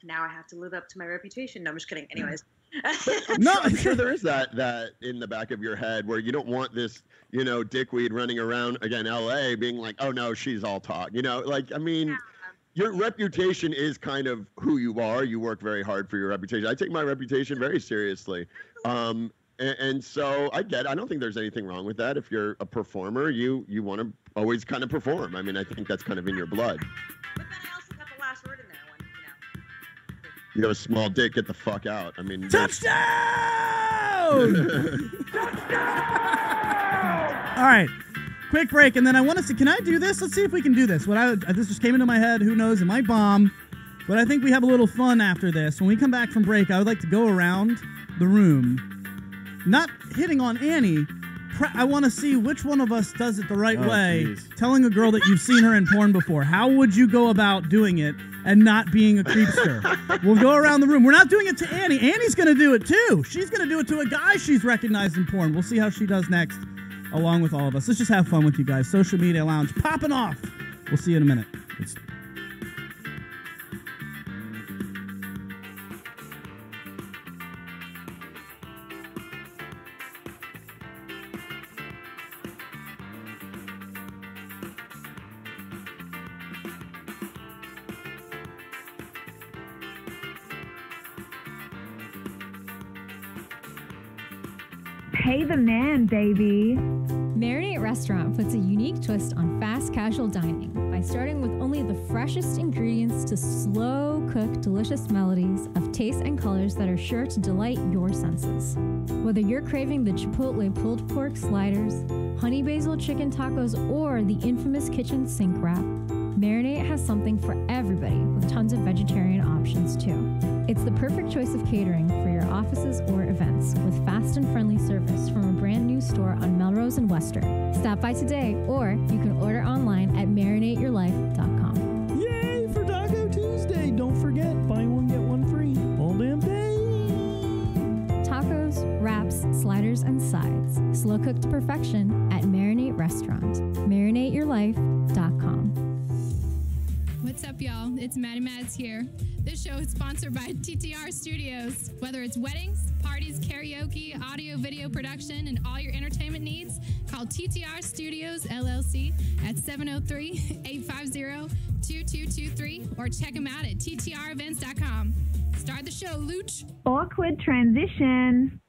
now I have to live up to my reputation. No, I'm just kidding. Anyways. I'm sure there is that in the back of your head where you don't want this, you know, dickweed running around, again, LA, being like, oh, no, she's all talk. You know, like, I mean... Yeah. Your reputation is kind of who you are. You work very hard for your reputation. I take my reputation very seriously. And so I don't think there's anything wrong with that. If you're a performer, you want to always kind of perform. I mean, I think that's kind of in your blood. But then I also got the last word in there when, you know. You got a small dick, get the fuck out. I mean, touchdown! All right. Quick break, and then I want to see, can I do this? Let's see if we can do this. This just came into my head. Who knows? It might bomb. But I think we have a little fun after this. When we come back from break, I would like to go around the room, not hitting on Annie, I want to see which one of us does it the right way. Geez. Telling a girl that you've seen her in porn before. How would you go about doing it and not being a creepster? We'll go around the room. We're not doing it to Annie. Annie's going to do it too. She's going to do it to a guy she's recognized in porn. We'll see how she does next, along with all of us. Let's just have fun with you guys. Social Media Lounge popping off. We'll see you in a minute. Pay the man, baby. Marinate Restaurant puts a unique twist on fast casual dining by starting with only the freshest ingredients to slow cook delicious melodies of taste and colors that are sure to delight your senses. Whether you're craving the Chipotle pulled pork sliders, honey basil chicken tacos, or the infamous kitchen sink wrap, Marinate has something for everybody with tons of vegetarian options too. It's the perfect choice of catering for your offices or events with fast and friendly service from a brand new store on Melrose and Wester. Stop by today, or you can order online at marinateyourlife.com. Yay for Taco Tuesday! Don't forget, buy one, get one free. All damn day! Tacos, wraps, sliders, and sides. Slow cooked to perfection at Marinate Restaurant. marinateyourlife.com. What's up, y'all? It's Maddie Mads here. This show is sponsored by TTR Studios. Whether it's weddings, parties, karaoke, audio, video production, and all your entertainment needs, call TTR Studios, LLC at 703-850-2223 or check them out at ttrevents.com. Start the show, Luch. Awkward transition.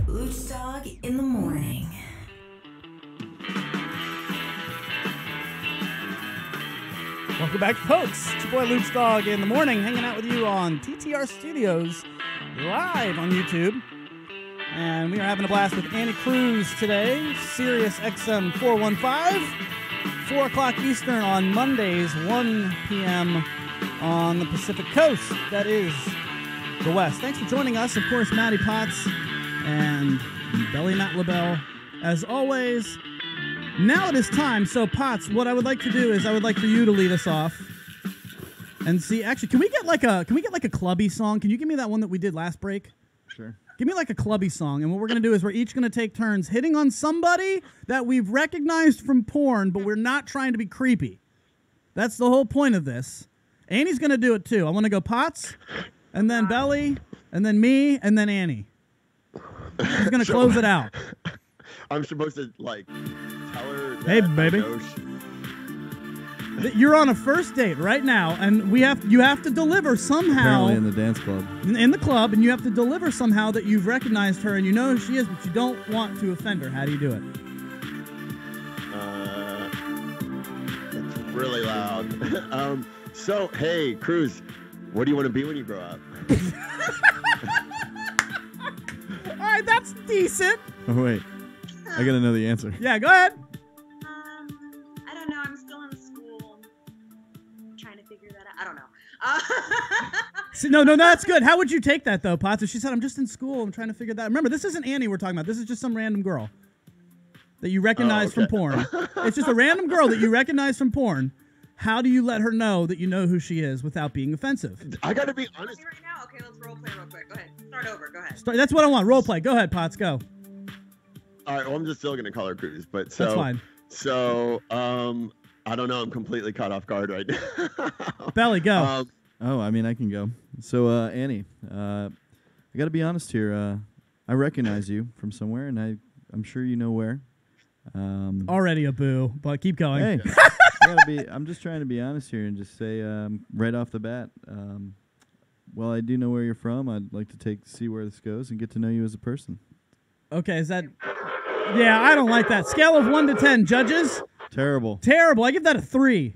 Lucdogg in the morning. Welcome back, folks. It's your boy Lucdogg in the morning, hanging out with you on TTR Studios, live on YouTube. And we are having a blast with Annie Cruz today, Sirius XM 415, 4 o'clock Eastern on Mondays, 1 p.m. on the Pacific Coast. That is the West. Thanks for joining us. Of course, Maddie Potts and Belly Matt LaBelle, as always. Now it is time. So, Potts, what I would like to do is I would like for you to lead us off and see. Actually, can we get like a clubby song? Can you give me that one that we did last break? Sure. Give me like a clubby song, and what we're going to do is we're each going to take turns hitting on somebody that we've recognized from porn, but we're not trying to be creepy. That's the whole point of this. Annie's going to do it too. I want to go Potts, and then Belly, and then me, and then Annie. She's going to close it out. I'm supposed to, like, tell her that Hey, baby. I know You're on a first date right now, and you have to deliver somehow. Apparently in the dance club. In the club, and you have to deliver somehow that you've recognized her and you know who she is, but you don't want to offend her. How do you do it? It's really loud. So, hey, Cruz, what do you want to be when you grow up? All right, that's decent. Oh, wait. I got to know the answer. Yeah, go ahead. I don't know. I'm still in school. I'm trying to figure that out. I don't know. See, no, that's good. How would you take that, though, Potts? If she said, I'm just in school, I'm trying to figure that out. Remember, this isn't Annie we're talking about. This is just some random girl that you recognize from porn. It's just a random girl that you recognize from porn. How do you let her know that you know who she is without being offensive? I got to be honest. Right now? Okay, let's role play real quick. Go ahead. Start over. Go ahead. That's what I want. Role play. Go ahead, Potts. Go. All right, well, I'm just still going to call her Cruz, but That's fine. So, I don't know. I'm completely caught off guard right now. Belly, go. I mean, I can go. So, Annie, I got to be honest here. I recognize you from somewhere, and I'm sure you know where. Already a boo, but keep going. Hey, I'm just trying to be honest here and just say right off the bat, while I do know where you're from, I'd like to see where this goes and get to know you as a person. Okay, is that... Yeah, I don't like that. Scale of 1 to 10, judges? Terrible. Terrible. I give that a 3.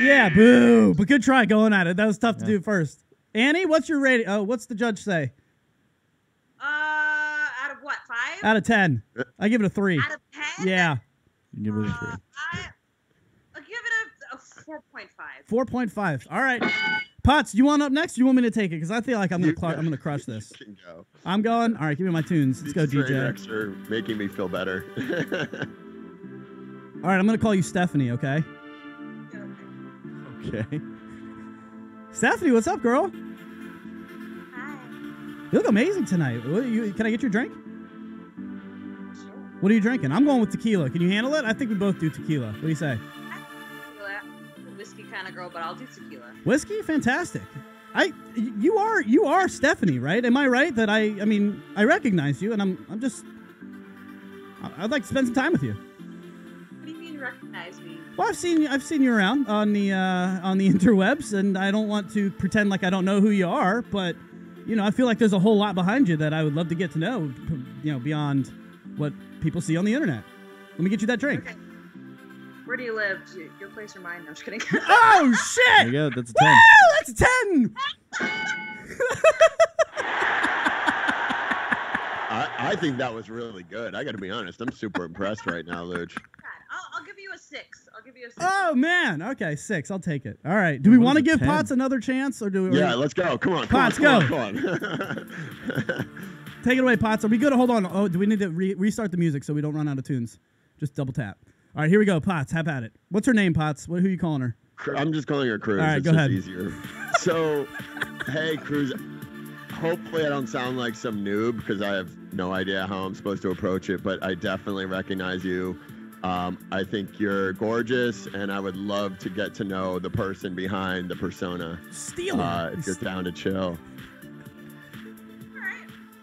Yeah, boo. But good try going at it. That was tough to do first. Annie, what's your rating? Oh, what's the judge say? Out of what, 5? Out of 10. I give it a 3. Out of 10? Yeah. You give it a 3. I'll give it a 4.5. 4.5. All right. Potts, you want up next? Or you want me to take it? Because I feel like I'm gonna crush this. You can go. I'm going. All right, give me my tunes. Let's go, These train DJ. wrecks are making me feel better. All right, I'm gonna call you Stephanie. Okay. Okay. Stephanie, what's up, girl? Hi. You look amazing tonight. Can I get your drink? Sure. What are you drinking? I'm going with tequila. Can you handle it? I think we both do tequila. What do you say? I'm a whiskey kind of girl, but I'll do tequila. Whiskey? Fantastic. You are Stephanie, right? Am I right that I mean, I recognize you and I'd like to spend some time with you. What do you mean recognize me? Well, I've seen you around on the interwebs, and I don't want to pretend like I don't know who you are, but I feel like there's a whole lot behind you that I would love to get to know, beyond what people see on the internet. Let me get you that drink. Okay. Where do you live? Your place or mine? No, I'm just kidding. Oh shit! There you go. That's a 10. Woo! That's a 10. I think that was really good. I got to be honest. I'm super impressed right now, Luch. I'll give you a 6. I'll give you a 6. Oh man. Okay, 6. I'll take it. All right. Do we want to give 10? Potts another chance, or do we? Yeah, let's go. Come on. Potts, come go. on. Take it away, Potts. Are we good? Hold on. Oh, do we need to restart the music so we don't run out of tunes? Just double tap. All right, here we go. Potts, have at it. What's her name, Potts? Who are you calling her? I'm just calling her Cruz. All right, it's go just ahead. easier. So, hey, Cruz. Hopefully I don't sound like some noob because I have no idea how I'm supposed to approach it, but I definitely recognize you. I think you're gorgeous, and I would love to get to know the person behind the persona. Steal it. If you're down to chill.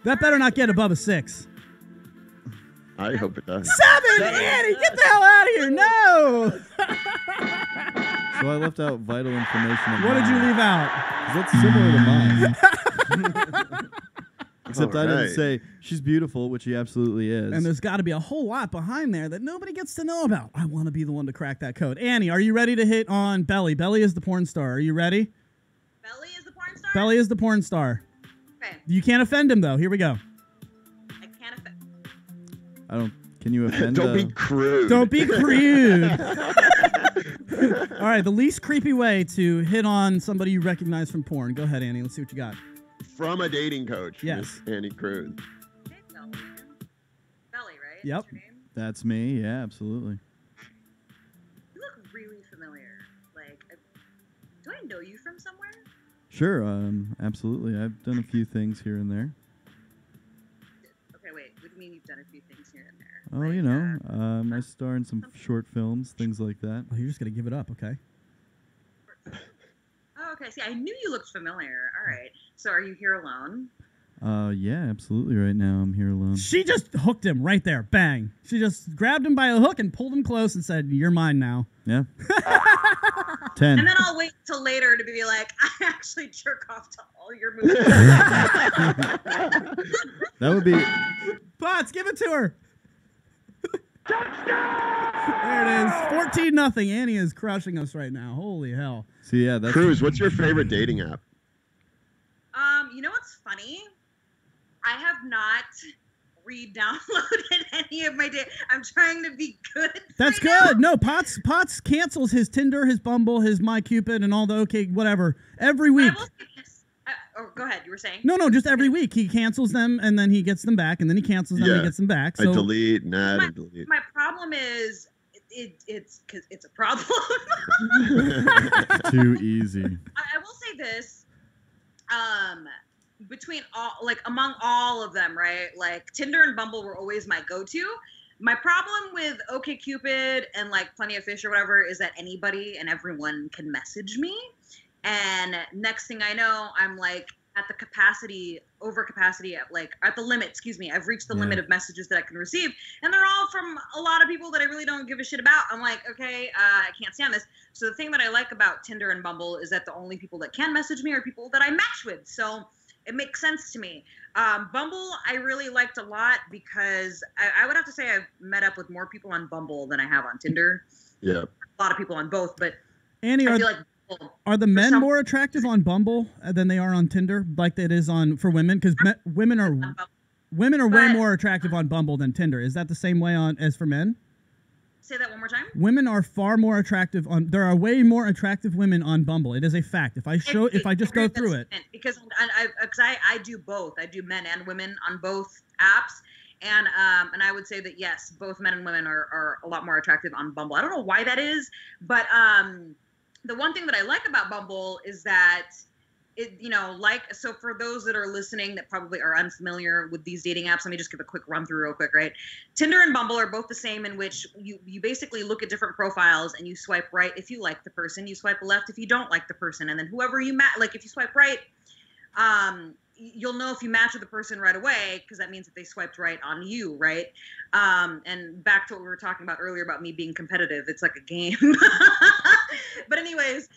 That better not get above a 6. I hope it does. 7! Annie, get the hell out of here! No! So I left out vital information. What did you leave out? That's similar to mine. Except I didn't right. say she's beautiful, which she absolutely is. And there's got to be a whole lot behind there that nobody gets to know about. I want to be the one to crack that code. Annie, are you ready to hit on Belly? Belly is the porn star. Are you ready? Belly is the porn star? Belly is the porn star. Okay. You can't offend him, though. Here we go. I can't offend. I don't. Can you offend? Don't be crude. Don't be crude. All right, the least creepy way to hit on somebody you recognize from porn. Go ahead, Annie. Let's see what you got. From a dating coach. Yes. Miss Annie Cruz. Hey, Belly. Belly, right? Yep. That's your name? That's me. Yeah, absolutely. You look really familiar. Like, do I know you from somewhere? Sure. Absolutely. I've done a few things here and there. Okay, wait. What do you mean you've done a few things here and there? Oh, I star in some short films, things like that. Oh, you're just gonna give it up, okay? Oh, okay. See, I knew you looked familiar. All right. So, are you here alone? Yeah, absolutely. Right now, I'm here alone. She just hooked him right there. Bang. She just grabbed him by a hook and pulled him close and said, "You're mine now." Yeah. 10. And then I'll wait till later to be like, I actually jerk off to all your movies. That would be. Potts, give it to her. There it is. 14-0. Annie is crushing us right now. Holy hell. So yeah, that's. Cruz, what's your favorite dating app? You know what's funny? I have not re-downloaded any of my data. I'm trying to be good. That's good. No, Potts cancels his Tinder, his Bumble, his MyCupid, and all the okay, whatever, every week. Oh, go ahead. You were saying? No, just every week. He cancels them, and then he gets them back, and then he cancels them, and he gets them back. So I delete and add and delete. My problem is it's because it's a problem. Too easy. I will say this. Between among all of them, right? Like Tinder and Bumble were always my go-to. My problem with OkCupid and like Plenty of Fish or whatever is that anybody and everyone can message me. And next thing I know, I'm like at the overcapacity at the limit, I've reached the limit of messages that I can receive. And they're all from a lot of people that I really don't give a shit about. I'm like, okay, I can't stand this. So the thing that I like about Tinder and Bumble is that the only people that can message me are people that I match with. So it makes sense to me. Bumble, I really liked a lot because I would have to say I've met up with more people on Bumble than I have on Tinder. Yeah. A lot of people on both, but Annie, I feel like Are the men more attractive on Bumble than they are on Tinder, like it is on for women? Because women are way more attractive on Bumble than Tinder. Is that the same way as for men? Say that one more time. Women are far more attractive on. There are way more attractive women on Bumble. It is a fact. If I just go through it, because I do both. I do men and women on both apps, and I would say that yes, both men and women are a lot more attractive on Bumble. I don't know why that is, but the one thing that I like about Bumble is that so for those that are listening that probably are unfamiliar with these dating apps, let me just give a quick run through real quick, right? Tinder and Bumble are both the same in which you basically look at different profiles and you swipe right if you like the person, you swipe left if you don't like the person, and then whoever you match, like if you swipe right, you'll know if you match with the person right away because that means that they swiped right on you, right? And back to what we were talking about earlier about me being competitive, it's like a game. But anyways,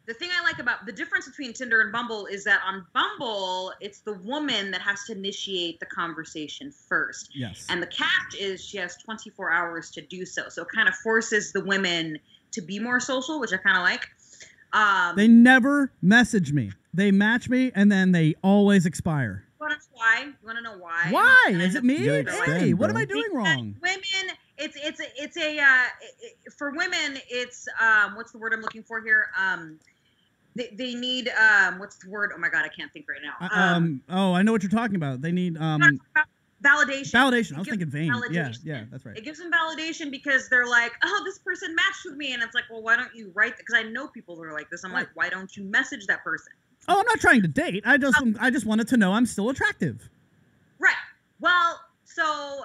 the thing I like about the difference between Tinder and Bumble is that on Bumble, it's the woman that has to initiate the conversation first. Yes. And the catch is she has 24 hours to do so. So it kind of forces the women to be more social, which I kind of like. They never message me. They match me, and then they always expire. You want to know why? Why? Is it me? Hey, what am I doing wrong? Women, for women, it's what's the word I'm looking for here? They need what's the word? Oh my god, I can't think right now. I know what you're talking about. They need validation. Validation. I was thinking vain. Yeah, that's right. It gives them validation because they're like, oh, this person matched with me, and it's like, well, why don't you write? Because I know people that are like this. I'm like, why don't you message that person? Oh, I'm not trying to date. I just wanted to know I'm still attractive. Right. Well, so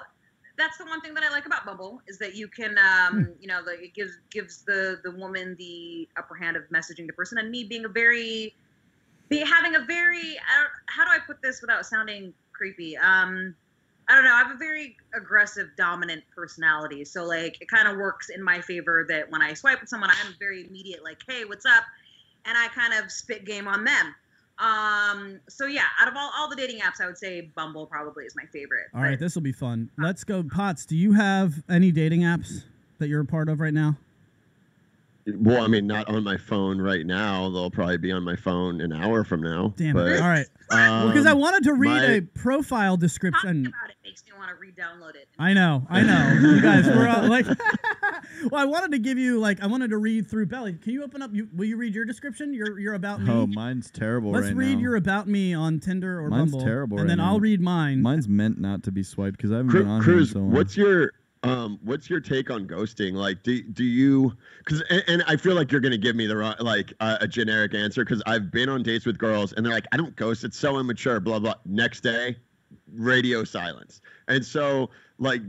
that's the one thing that I like about Bumble is that you can, it gives the woman the upper hand of messaging the person, and me being having a very, how do I put this without sounding creepy? I don't know. I have a very aggressive, dominant personality, so like it kind of works in my favor that when I swipe with someone, I'm very immediate, like, hey, what's up? And I kind of spit game on them. So yeah, out of all the dating apps, I would say Bumble probably is my favorite. All right, this will be fun. Let's go. Potts, do you have any dating apps that you're a part of right now? Well, I mean, not on my phone right now. They'll probably be on my phone an hour from now. Damn it. All right. Because I wanted to read a profile description. Talking about it makes me want to re-download it. I know. You guys, we're like... Well, I wanted to give you, I wanted to read through Belly. Can you open up? Will you read your description? Your About Me? Oh, mine's terrible Let's right now. read your About Me on Tinder or Mine's Bumble. Terrible and then now. I'll read mine. Mine's meant not to be swiped because I haven't been on Cruz, here so long. what's your take on ghosting? Like, do you? Because and I feel like you're gonna give me the wrong, a generic answer because I've been on dates with girls and they're like, I don't ghost. It's so immature. Blah blah. Next day, radio silence. And so,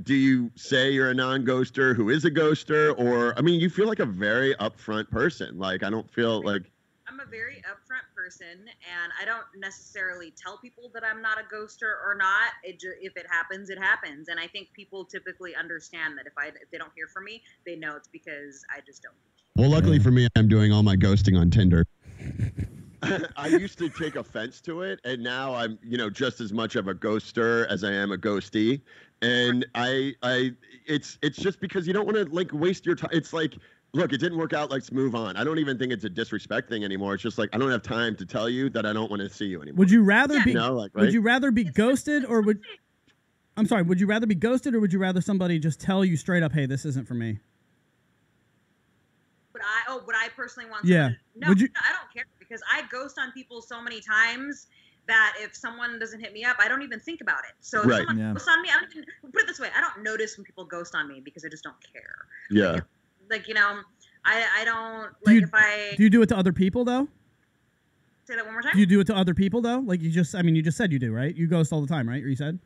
do you say you're a non-ghoster who is a ghoster, or I mean, you feel like a very upfront person. I don't feel like. I'm a very upfront person, and I don't necessarily tell people that I'm not a ghoster or not. If it happens, it happens, and I think people typically understand that if they don't hear from me, they know it's because I just don't. Well, luckily for me, I'm doing all my ghosting on Tinder. I used to take offense to it, and now I'm, just as much of a ghoster as I am a ghostie. And it's just because you don't want to waste your time. It's like, look, it didn't work out. Let's move on. I don't even think it's a disrespect thing anymore. It's just I don't have time to tell you that I don't want to see you anymore. Would you rather be? Right? Would you rather be ghosted or would? I'm sorry. Would you rather be ghosted or would you rather somebody just tell you straight up, hey, this isn't for me? Would I personally want? Yeah. No, I don't care because I ghost on people so many times that if someone doesn't hit me up, I don't even think about it. So if someone ghosts on me, I don't even put it this way. I don't notice when people ghost on me because I just don't care. Yeah. I don't Do you do it to other people though? Say that one more time. Do you do it to other people though? You just said you do, right? You ghost all the time, right? Or you said?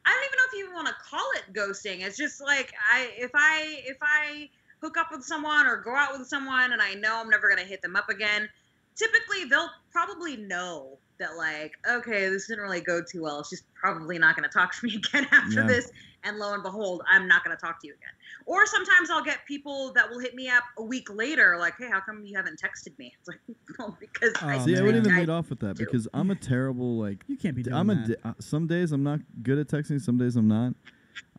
I don't even know if you want to call it ghosting. It's just if I hook up with someone or go out with someone and I know I'm never going to hit them up again, typically they'll probably know that okay, this didn't really go too well. She's probably not going to talk to me again after this. And lo and behold, I'm not going to talk to you again. Or sometimes I'll get people that will hit me up a week later, hey, how come you haven't texted me? It's well, because I wouldn't even lead off with that because I'm a terrible You can't be doing that. Some days I'm not good at texting. Some days I'm not.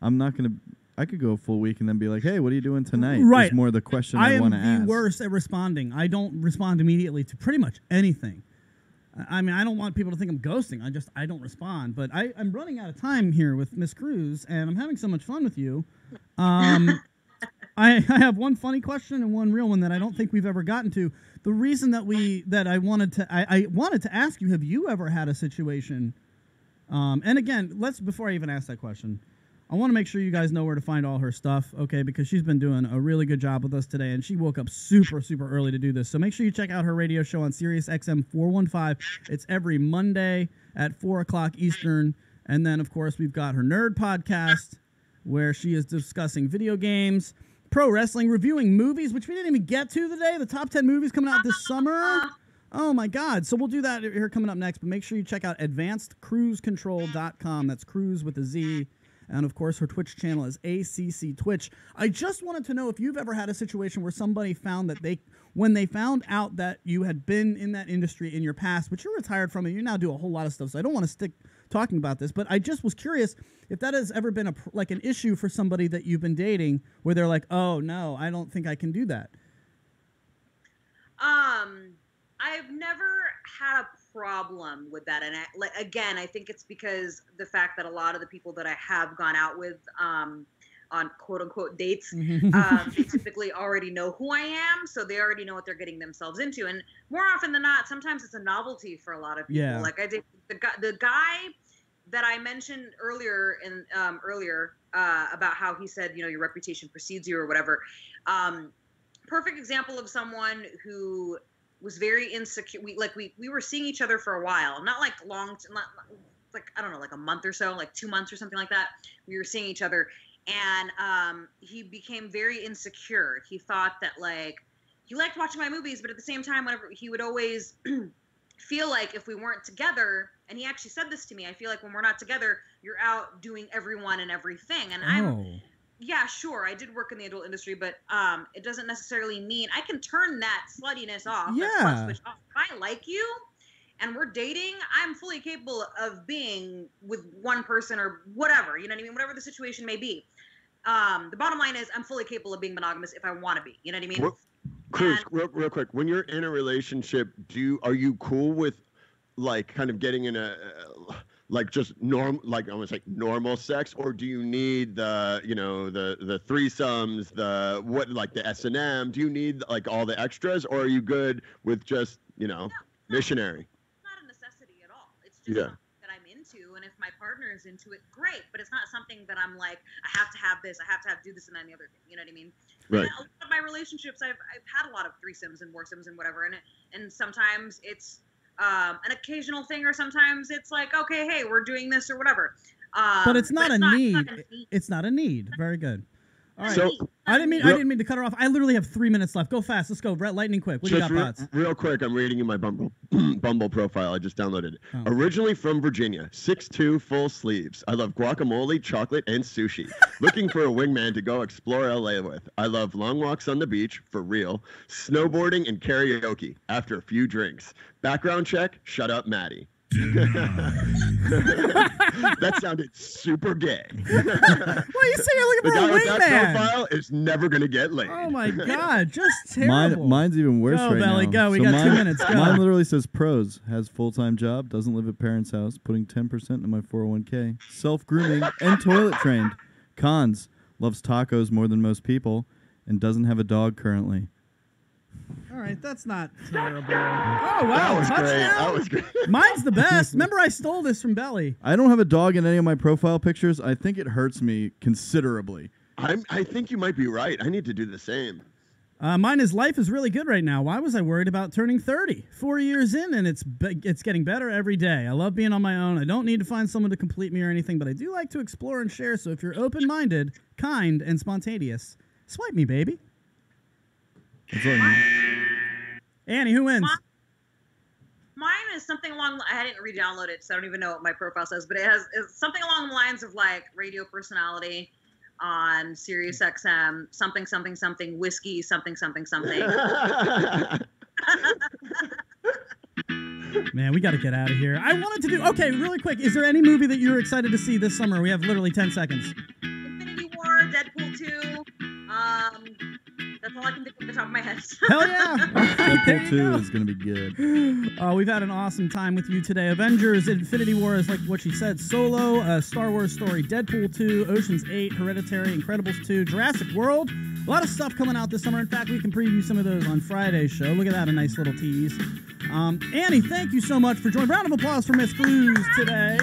I'm not gonna. I could go a full week and then be like, hey, what are you doing tonight? Right. Is more the question I want to ask. I am the worst at responding. I don't respond immediately to pretty much anything. I mean, I don't want people to think I'm ghosting. I don't respond. But I'm running out of time here with Miss Cruz, and I'm having so much fun with you. I have one funny question and one real one that I don't think we've ever gotten to. The reason that I wanted to ask you, have you ever had a situation? And again, before I even ask that question, I want to make sure you guys know where to find all her stuff, okay? Because she's been doing a really good job with us today, and she woke up super, super early to do this. So make sure you check out her radio show on Sirius XM 415. It's every Monday at 4 o'clock Eastern. And then, of course, we've got her Nerd Podcast, where she is discussing video games, pro wrestling, reviewing movies, which we didn't even get to today. The top 10 movies coming out this summer. Oh, my God. So we'll do that here coming up next. But make sure you check out advancedcruisecontrol.com. That's Cruise with a Z. And, of course, her Twitch channel is ACC Twitch. I just wanted to know if you've ever had a situation where somebody found that when they found out that you had been in that industry in your past, but you're retired from it, you now do a whole lot of stuff, so I don't want to stick talking about this, but I just was curious if that has ever been an issue for somebody that you've been dating where they're like, oh, no, I don't think I can do that. I've never had a problem with that, and I think it's because the fact that a lot of the people that I have gone out with on quote-unquote dates, they typically already know who I am, so they already know what they're getting themselves into. And more often than not, sometimes it's a novelty for a lot of people. Yeah. Like I did the guy that I mentioned earlier about how he said, your reputation precedes you or whatever. Perfect example of someone who was very insecure. We were seeing each other for a while, not like long, I don't know, like a month or so, like 2 months or something like that. We were seeing each other, and he became very insecure. He thought that he liked watching my movies, but at the same time, whenever he would always feel like if we weren't together, and he actually said this to me, I feel like when we're not together, you're out doing everyone and everything. And yeah, sure, I did work in the adult industry, but it doesn't necessarily mean I can turn that sluttiness off. Yeah. Switch off. If I like you and we're dating, I'm fully capable of being with one person or whatever, you know what I mean? Whatever the situation may be. The bottom line is I'm fully capable of being monogamous if I want to be, you know what I mean? Cruz, real quick, when you're in a relationship, are you cool with kind of getting in a just almost like normal sex, or do you need the threesomes, the S&M? Do you need all the extras, or are you good with just missionary? It's not a necessity at all. It's just something that I'm into, and if my partner is into it, great. But it's not something that I'm like, I have to have this, I have to do this and then the other thing. You know what I mean? Right. And a lot of my relationships, I've had a lot of threesomes and foursomes and whatever, and sometimes it's an occasional thing, or sometimes it's like, okay, hey, we're doing this or whatever. But it's not a need. It's not a need. Very good. All right. So I didn't mean to cut her off. I literally have 3 minutes left. Go fast. Let's go. Lightning quick. What do you got, Pots? Real quick, I'm reading you my Bumble profile. I just downloaded it. Oh. Originally from Virginia, 6'2", full sleeves. I love guacamole, chocolate, and sushi. Looking for a wingman to go explore LA with. I love long walks on the beach, for real. Snowboarding and karaoke, after a few drinks. Background check, shut up, Maddie. That sounded super gay. What do you say? You're looking for a wingman? The guy with that profile is never gonna get laid. Oh my God, just terrible. Mine's even worse right Belly, now. Go, we got 2 minutes. Go. Mine literally says pros: has full-time job, doesn't live at parents' house, putting 10% in my 401k, self-grooming, and toilet trained. Cons: loves tacos more than most people, and doesn't have a dog currently. All right, that's not terrible. Oh, wow. That was touchdown? great. That was great. Mine's the best. Remember, I stole this from Belly. I don't have a dog in any of my profile pictures. I think it hurts me considerably. I think you might be right. I need to do the same. Mine is life is really good right now. Why was I worried about turning 30? 4 years in, and it's getting better every day. I love being on my own. I don't need to find someone to complete me or anything, but I do like to explore and share. So if you're open-minded, kind, and spontaneous, swipe me, baby. Annie, who wins? Mine is something along. I didn't re-download it, so I don't even know what my profile says. But it's something along the lines of radio personality on Sirius XM, something something something whiskey, something something something. Man, we got to get out of here. I wanted to do really quick. Is there any movie that you're excited to see this summer? We have literally 10 seconds. Infinity War, Deadpool 2. That's all I can think of at the top of my head. Hell yeah! Deadpool 2 is going to be good. We've had an awesome time with you today. Avengers, Infinity War is like what she said. Solo, Star Wars Story, Deadpool 2, Ocean's 8, Hereditary, Incredibles 2, Jurassic World. A lot of stuff coming out this summer. In fact, we can preview some of those on Friday's show. Look at that, a nice little tease. Annie, thank you so much for joining. Round of applause for Miss Cruz today.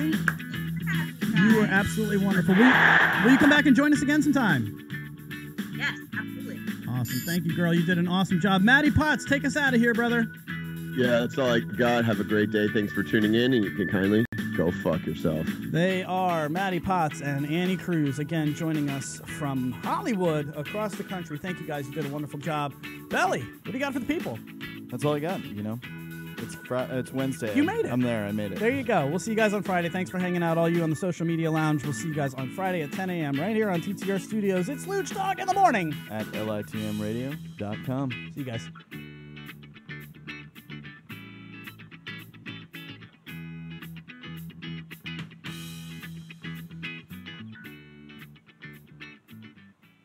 You were absolutely wonderful. Will you come back and join us again sometime? Yes, absolutely. Awesome. Thank you, girl. You did an awesome job. Maddie Potts, take us out of here, brother. Yeah, that's all I got. Have a great day. Thanks for tuning in, and you can kindly go fuck yourself. They are Maddie Potts and Annie Cruz, again, joining us from Hollywood across the country. Thank you, guys. You did a wonderful job. Belly, what do you got for the people? That's all I got, It's Wednesday. You made it. I'm there. I made it. There you go. We'll see you guys on Friday. Thanks for hanging out, all you on the social media lounge. We'll see you guys on Friday at 10 a.m. right here on TTR Studios. It's Lucdogg in the morning. At litmradio.com. See you guys.